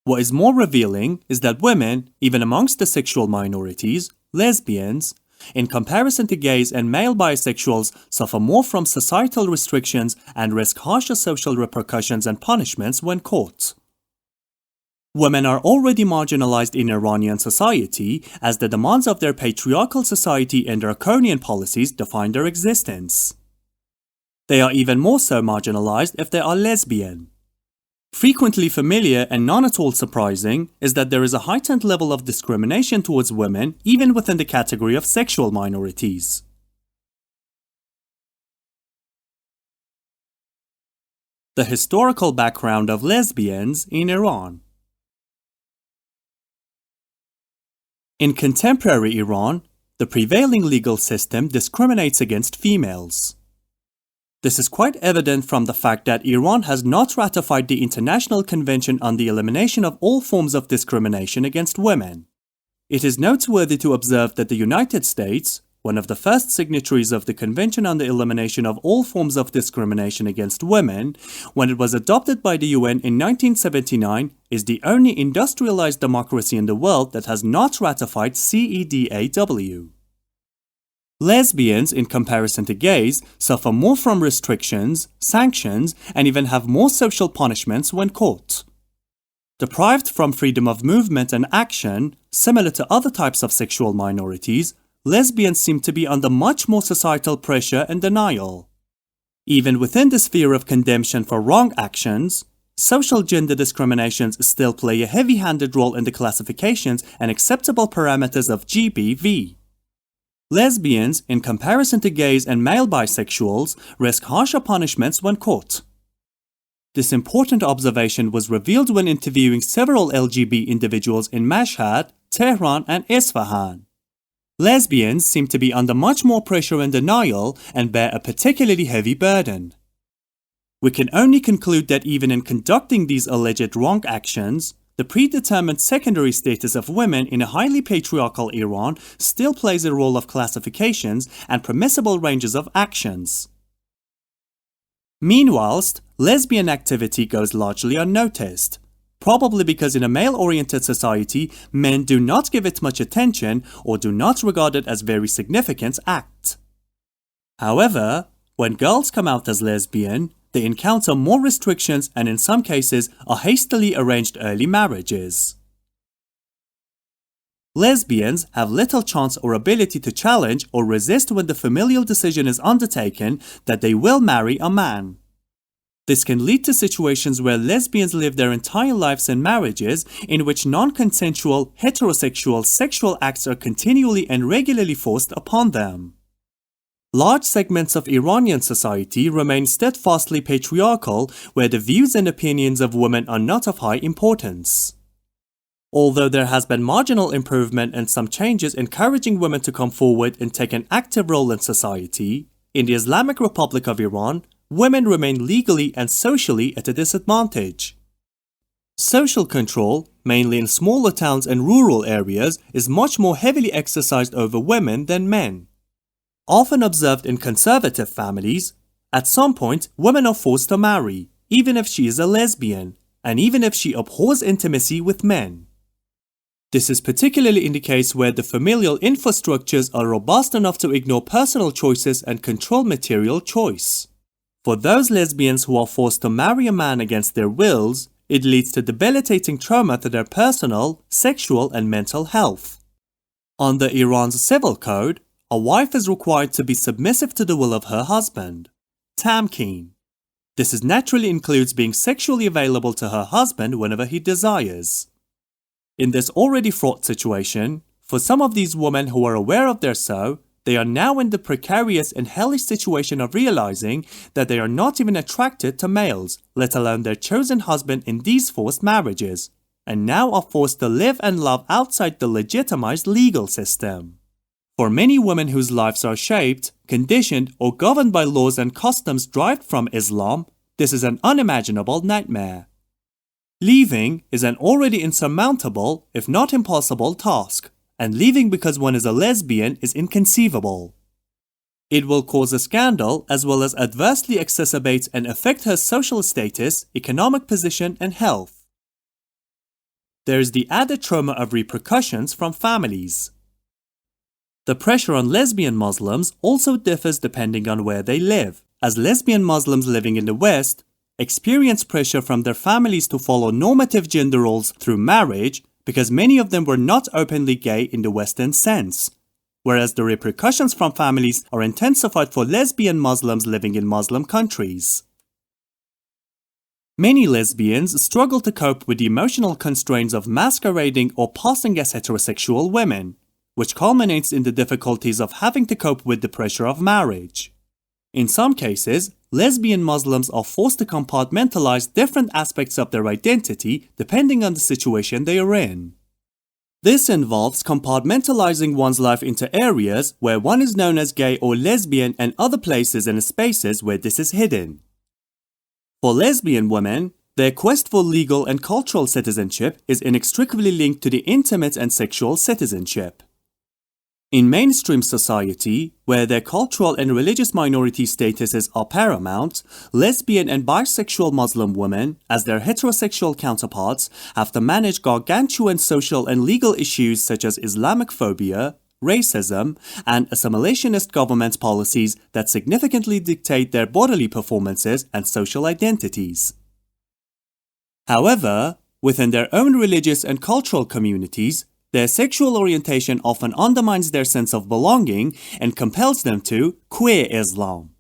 What is more revealing is that women, even amongst the sexual minorities, lesbians, in comparison to gays and male bisexuals, suffer more from societal restrictions and risk harsher social repercussions and punishments when caught. Women are already marginalized in Iranian society as the demands of their patriarchal society and draconian policies define their existence. They are even more so marginalized if they are lesbian. Frequently familiar and not at all surprising is that there is a heightened level of discrimination towards women even within the category of sexual minorities. The historical background of lesbians in Iran. In contemporary Iran, the prevailing legal system discriminates against females. This is quite evident from the fact that Iran has not ratified the International Convention on the Elimination of All Forms of Discrimination against Women. It is noteworthy to observe that the United States, one of the first signatories of the Convention on the Elimination of All Forms of Discrimination against Women, when it was adopted by the UN in 1979, is the only industrialized democracy in the world that has not ratified CEDAW. Lesbians, in comparison to gays, suffer more from restrictions, sanctions, and even have more social punishments when caught. Deprived from freedom of movement and action, similar to other types of sexual minorities, lesbians seem to be under much more societal pressure and denial. Even within the sphere of condemnation for wrong actions, social gender discriminations still play a heavy-handed role in the classifications and acceptable parameters of GBV. Lesbians, in comparison to gays and male bisexuals, risk harsher punishments when caught. This important observation was revealed when interviewing several LGB individuals in Mashhad, Tehran, and Isfahan. Lesbians seem to be under much more pressure and denial and bear a particularly heavy burden. We can only conclude that even in conducting these alleged wrong actions, the predetermined secondary status of women in a highly patriarchal Iran still plays a role of classifications and permissible ranges of actions. Meanwhile, lesbian activity goes largely unnoticed, probably because in a male-oriented society, men do not give it much attention or do not regard it as a very significant act. However, when girls come out as lesbian, they encounter more restrictions and in some cases are hastily arranged early marriages. Lesbians have little chance or ability to challenge or resist when the familial decision is undertaken that they will marry a man. This can lead to situations where lesbians live their entire lives in marriages in which non-consensual, heterosexual sexual acts are continually and regularly forced upon them. Large segments of Iranian society remain steadfastly patriarchal, where the views and opinions of women are not of high importance. Although there has been marginal improvement and some changes encouraging women to come forward and take an active role in society, in the Islamic Republic of Iran, women remain legally and socially at a disadvantage. Social control, mainly in smaller towns and rural areas, is much more heavily exercised over women than men. Often observed in conservative families, at some point women are forced to marry, even if she is a lesbian, and even if she abhors intimacy with men. This is particularly in the case where the familial infrastructures are robust enough to ignore personal choices and control material choice. For those lesbians who are forced to marry a man against their wills, it leads to debilitating trauma to their personal, sexual, and mental health. Under Iran's civil code, a wife is required to be submissive to the will of her husband. Tamkeen. This naturally includes being sexually available to her husband whenever he desires. In this already fraught situation, for some of these women who are aware of their so, they are now in the precarious and hellish situation of realizing that they are not even attracted to males, let alone their chosen husband in these forced marriages, and now are forced to live and love outside the legitimized legal system. For many women whose lives are shaped, conditioned, or governed by laws and customs derived from Islam, this is an unimaginable nightmare. Leaving is an already insurmountable, if not impossible, task, and leaving because one is a lesbian is inconceivable. It will cause a scandal as well as adversely exacerbate and affect her social status, economic position, and health. There is the added trauma of repercussions from families. The pressure on lesbian Muslims also differs depending on where they live, as lesbian Muslims living in the West experience pressure from their families to follow normative gender roles through marriage because many of them were not openly gay in the Western sense, whereas the repercussions from families are intensified for lesbian Muslims living in Muslim countries. Many lesbians struggle to cope with the emotional constraints of masquerading or passing as heterosexual women, which culminates in the difficulties of having to cope with the pressure of marriage. In some cases, lesbian Muslims are forced to compartmentalize different aspects of their identity depending on the situation they are in. This involves compartmentalizing one's life into areas where one is known as gay or lesbian and other places and spaces where this is hidden. For lesbian women, their quest for legal and cultural citizenship is inextricably linked to the intimate and sexual citizenship. In mainstream society, where their cultural and religious minority statuses are paramount, lesbian and bisexual Muslim women, as their heterosexual counterparts, have to manage gargantuan social and legal issues such as Islamophobia, racism, and assimilationist government policies that significantly dictate their bodily performances and social identities. However, within their own religious and cultural communities, their sexual orientation often undermines their sense of belonging and compels them to queer Islam.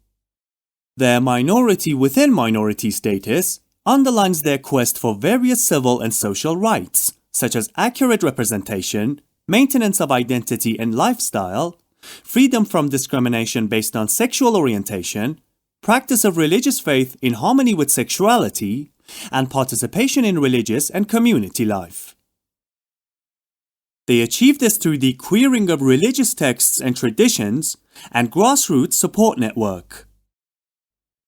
Their minority within minority status underlines their quest for various civil and social rights, such as accurate representation, maintenance of identity and lifestyle, freedom from discrimination based on sexual orientation, practice of religious faith in harmony with sexuality, and participation in religious and community life. They achieve this through the queering of religious texts and traditions and grassroots support network.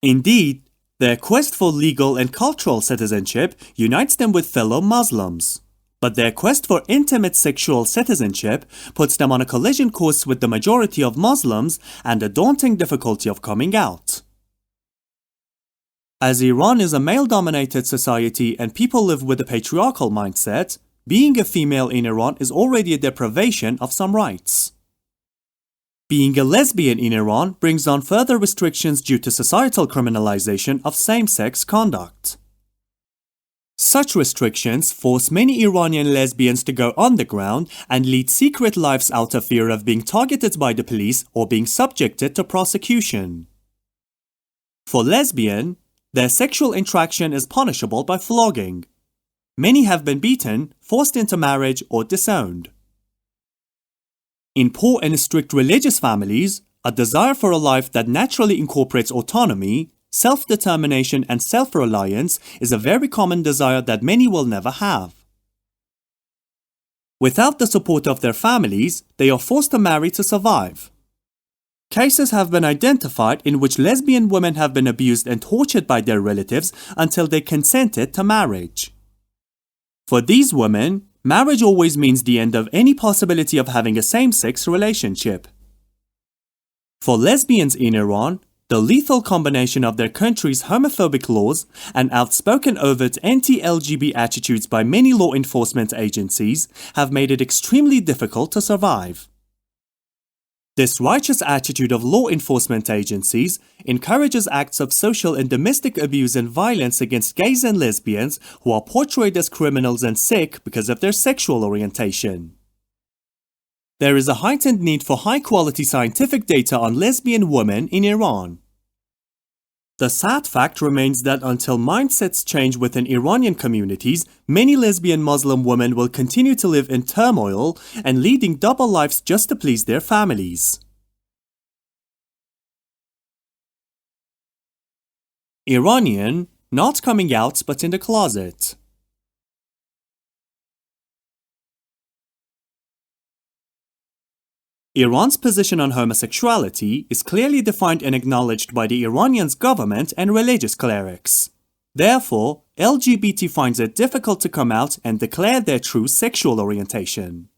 Indeed, their quest for legal and cultural citizenship unites them with fellow Muslims, but their quest for intimate sexual citizenship puts them on a collision course with the majority of Muslims and the daunting difficulty of coming out. As Iran is a male-dominated society and people live with a patriarchal mindset, being a female in Iran is already a deprivation of some rights. Being a lesbian in Iran brings on further restrictions due to societal criminalization of same-sex conduct. Such restrictions force many Iranian lesbians to go underground and lead secret lives out of fear of being targeted by the police or being subjected to prosecution. For lesbian, their sexual interaction is punishable by flogging. Many have been beaten, forced into marriage, or disowned. In poor and strict religious families, a desire for a life that naturally incorporates autonomy, self-determination, and self-reliance is a very common desire that many will never have. Without the support of their families, they are forced to marry to survive. Cases have been identified in which lesbian women have been abused and tortured by their relatives until they consented to marriage. For these women, marriage always means the end of any possibility of having a same-sex relationship. For lesbians in Iran, the lethal combination of their country's homophobic laws and outspoken overt anti-LGB attitudes by many law enforcement agencies have made it extremely difficult to survive. This righteous attitude of law enforcement agencies encourages acts of social and domestic abuse and violence against gays and lesbians who are portrayed as criminals and sick because of their sexual orientation. There is a heightened need for high-quality scientific data on lesbian women in Iran. The sad fact remains that until mindsets change within Iranian communities, many lesbian Muslim women will continue to live in turmoil and leading double lives just to please their families. Iranian, not coming out but in the closet. Iran's position on homosexuality is clearly defined and acknowledged by the Iranian's government and religious clerics. Therefore, LGBT finds it difficult to come out and declare their true sexual orientation.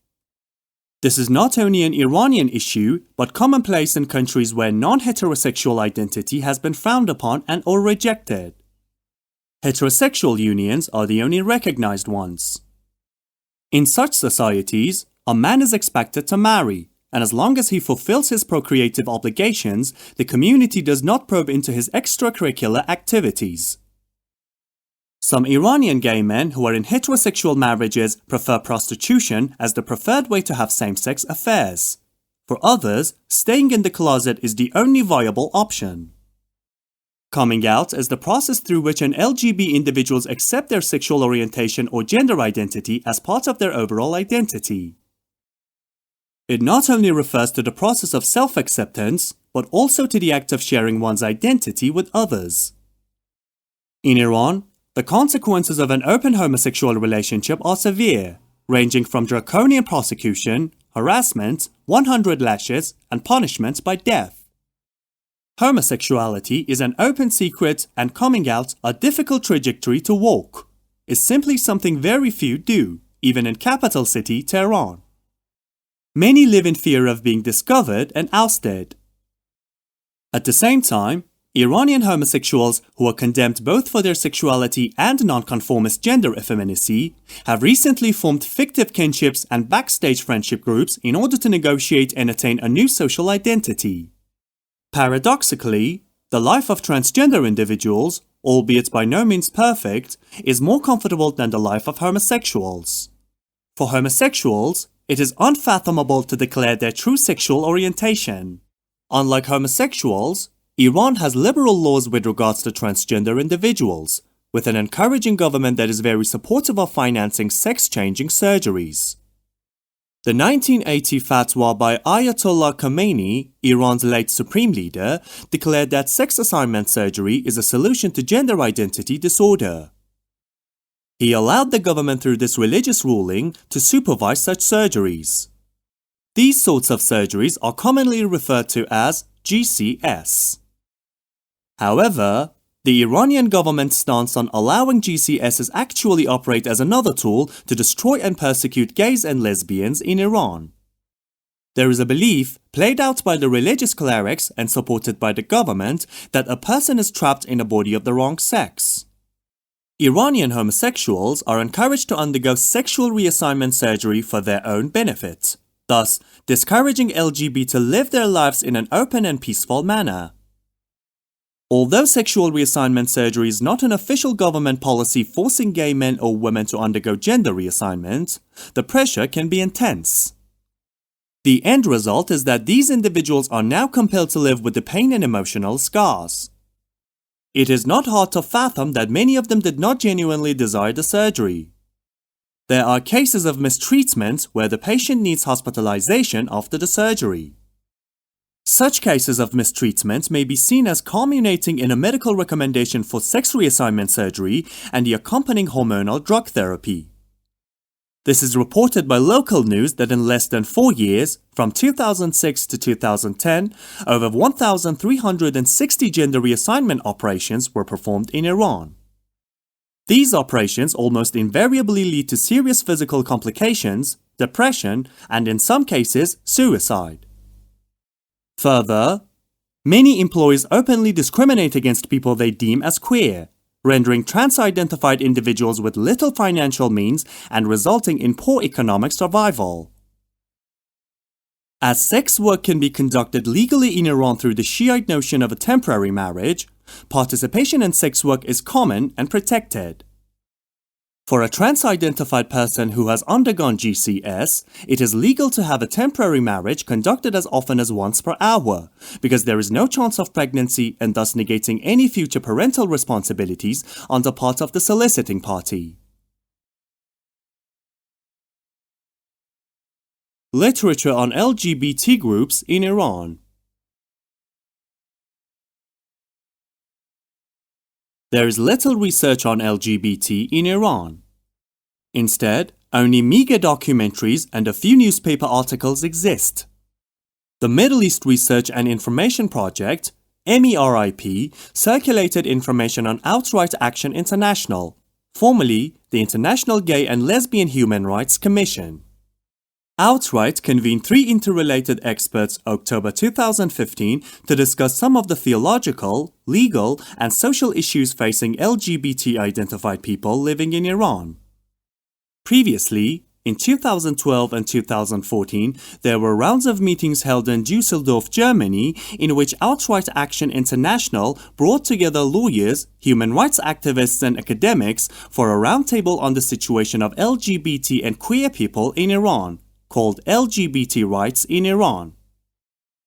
This is not only an Iranian issue, but commonplace in countries where non-heterosexual identity has been frowned upon and or rejected. Heterosexual unions are the only recognized ones. In such societies, a man is expected to marry, and as long as he fulfills his procreative obligations, the community does not probe into his extracurricular activities. Some Iranian gay men who are in heterosexual marriages prefer prostitution as the preferred way to have same-sex affairs. For others, staying in the closet is the only viable option. Coming out is the process through which an LGB individuals accept their sexual orientation or gender identity as part of their overall identity. It not only refers to the process of self-acceptance, but also to the act of sharing one's identity with others. In Iran, the consequences of an open homosexual relationship are severe, ranging from draconian prosecution, harassment, 100 lashes, and punishment by death. Homosexuality is an open secret and coming out a difficult trajectory to walk. It's simply something very few do, even in capital city Tehran. Many live in fear of being discovered and ousted. At the same time, Iranian homosexuals who are condemned both for their sexuality and nonconformist gender effeminacy have recently formed fictive kinships and backstage friendship groups in order to negotiate and attain a new social identity. Paradoxically, the life of transgender individuals, albeit by no means perfect, is more comfortable than the life of homosexuals. For homosexuals, it is unfathomable to declare their true sexual orientation. Unlike homosexuals, Iran has liberal laws with regards to transgender individuals, with an encouraging government that is very supportive of financing sex-changing surgeries. The 1980 fatwa by Ayatollah Khomeini, Iran's late supreme leader, declared that sex assignment surgery is a solution to gender identity disorder. He allowed the government through this religious ruling to supervise such surgeries. These sorts of surgeries are commonly referred to as GCS. However, the Iranian government's stance on allowing GCSs actually operate as another tool to destroy and persecute gays and lesbians in Iran. There is a belief, played out by the religious clerics and supported by the government, that a person is trapped in a body of the wrong sex. Iranian homosexuals are encouraged to undergo sexual reassignment surgery for their own benefit, thus discouraging LGB to live their lives in an open and peaceful manner. Although sexual reassignment surgery is not an official government policy forcing gay men or women to undergo gender reassignment, the pressure can be intense. The end result is that these individuals are now compelled to live with the pain and emotional scars. It is not hard to fathom that many of them did not genuinely desire the surgery. There are cases of mistreatment where the patient needs hospitalization after the surgery. Such cases of mistreatment may be seen as culminating in a medical recommendation for sex reassignment surgery and the accompanying hormonal drug therapy. This is reported by local news that in less than 4 years, from 2006 to 2010, over 1,360 gender reassignment operations were performed in Iran. These operations almost invariably lead to serious physical complications, depression, and in some cases, suicide. Further, many employers openly discriminate against people they deem as queer, rendering trans-identified individuals with little financial means and resulting in poor economic survival. As sex work can be conducted legally in Iran through the Shiite notion of a temporary marriage, participation in sex work is common and protected. For a trans-identified person who has undergone GCS, it is legal to have a temporary marriage conducted as often as once per hour, because there is no chance of pregnancy and thus negating any future parental responsibilities on the part of the soliciting party. Literature on LGBT groups in Iran. There is little research on LGBT in Iran. Instead, only meager documentaries and a few newspaper articles exist. The Middle East Research and Information Project, MERIP, circulated information on Outright Action International, formerly the International Gay and Lesbian Human Rights Commission. Outright convened 3 interrelated experts October 2015 to discuss some of the theological, legal, and social issues facing LGBT-identified people living in Iran. Previously, in 2012 and 2014, there were rounds of meetings held in Düsseldorf, Germany, in which Outright Action International brought together lawyers, human rights activists, and academics for a roundtable on the situation of LGBT and queer people in Iran, called LGBT Rights in Iran.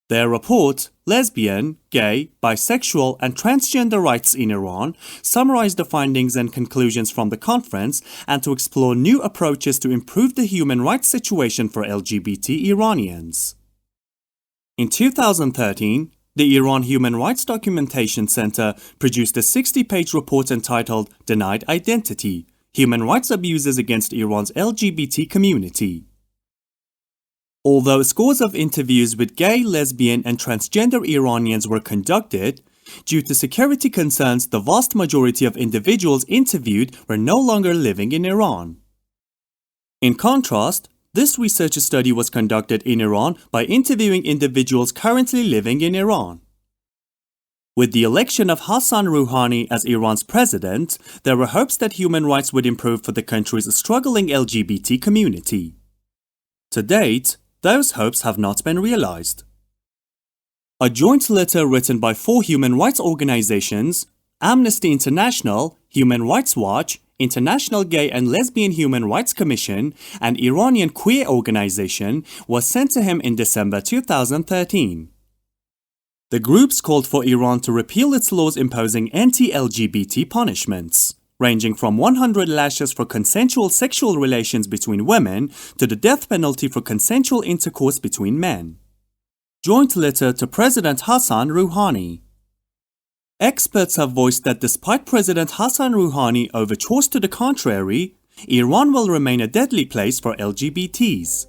Their report, Lesbian, Gay, Bisexual, and Transgender Rights in Iran, summarized the findings and conclusions from the conference and to explore new approaches to improve the human rights situation for LGBT Iranians. In 2013, the Iran Human Rights Documentation Center produced a 60-page report entitled Denied Identity: Human Rights Abuses Against Iran's LGBT Community. Although scores of interviews with gay, lesbian, and transgender Iranians were conducted, due to security concerns, the vast majority of individuals interviewed were no longer living in Iran. In contrast, this research study was conducted in Iran by interviewing individuals currently living in Iran. With the election of Hassan Rouhani as Iran's president, there were hopes that human rights would improve for the country's struggling LGBT community. To date, those hopes have not been realized. A joint letter written by 4 human rights organizations, Amnesty International, Human Rights Watch, International Gay and Lesbian Human Rights Commission, and Iranian Queer Organization, was sent to him in December 2013. The groups called for Iran to repeal its laws imposing anti-LGBT punishments, ranging from 100 lashes for consensual sexual relations between women to the death penalty for consensual intercourse between men. Joint letter to President Hassan Rouhani. Experts have voiced that despite President Hassan Rouhani overtures to the contrary, Iran will remain a deadly place for LGBTs.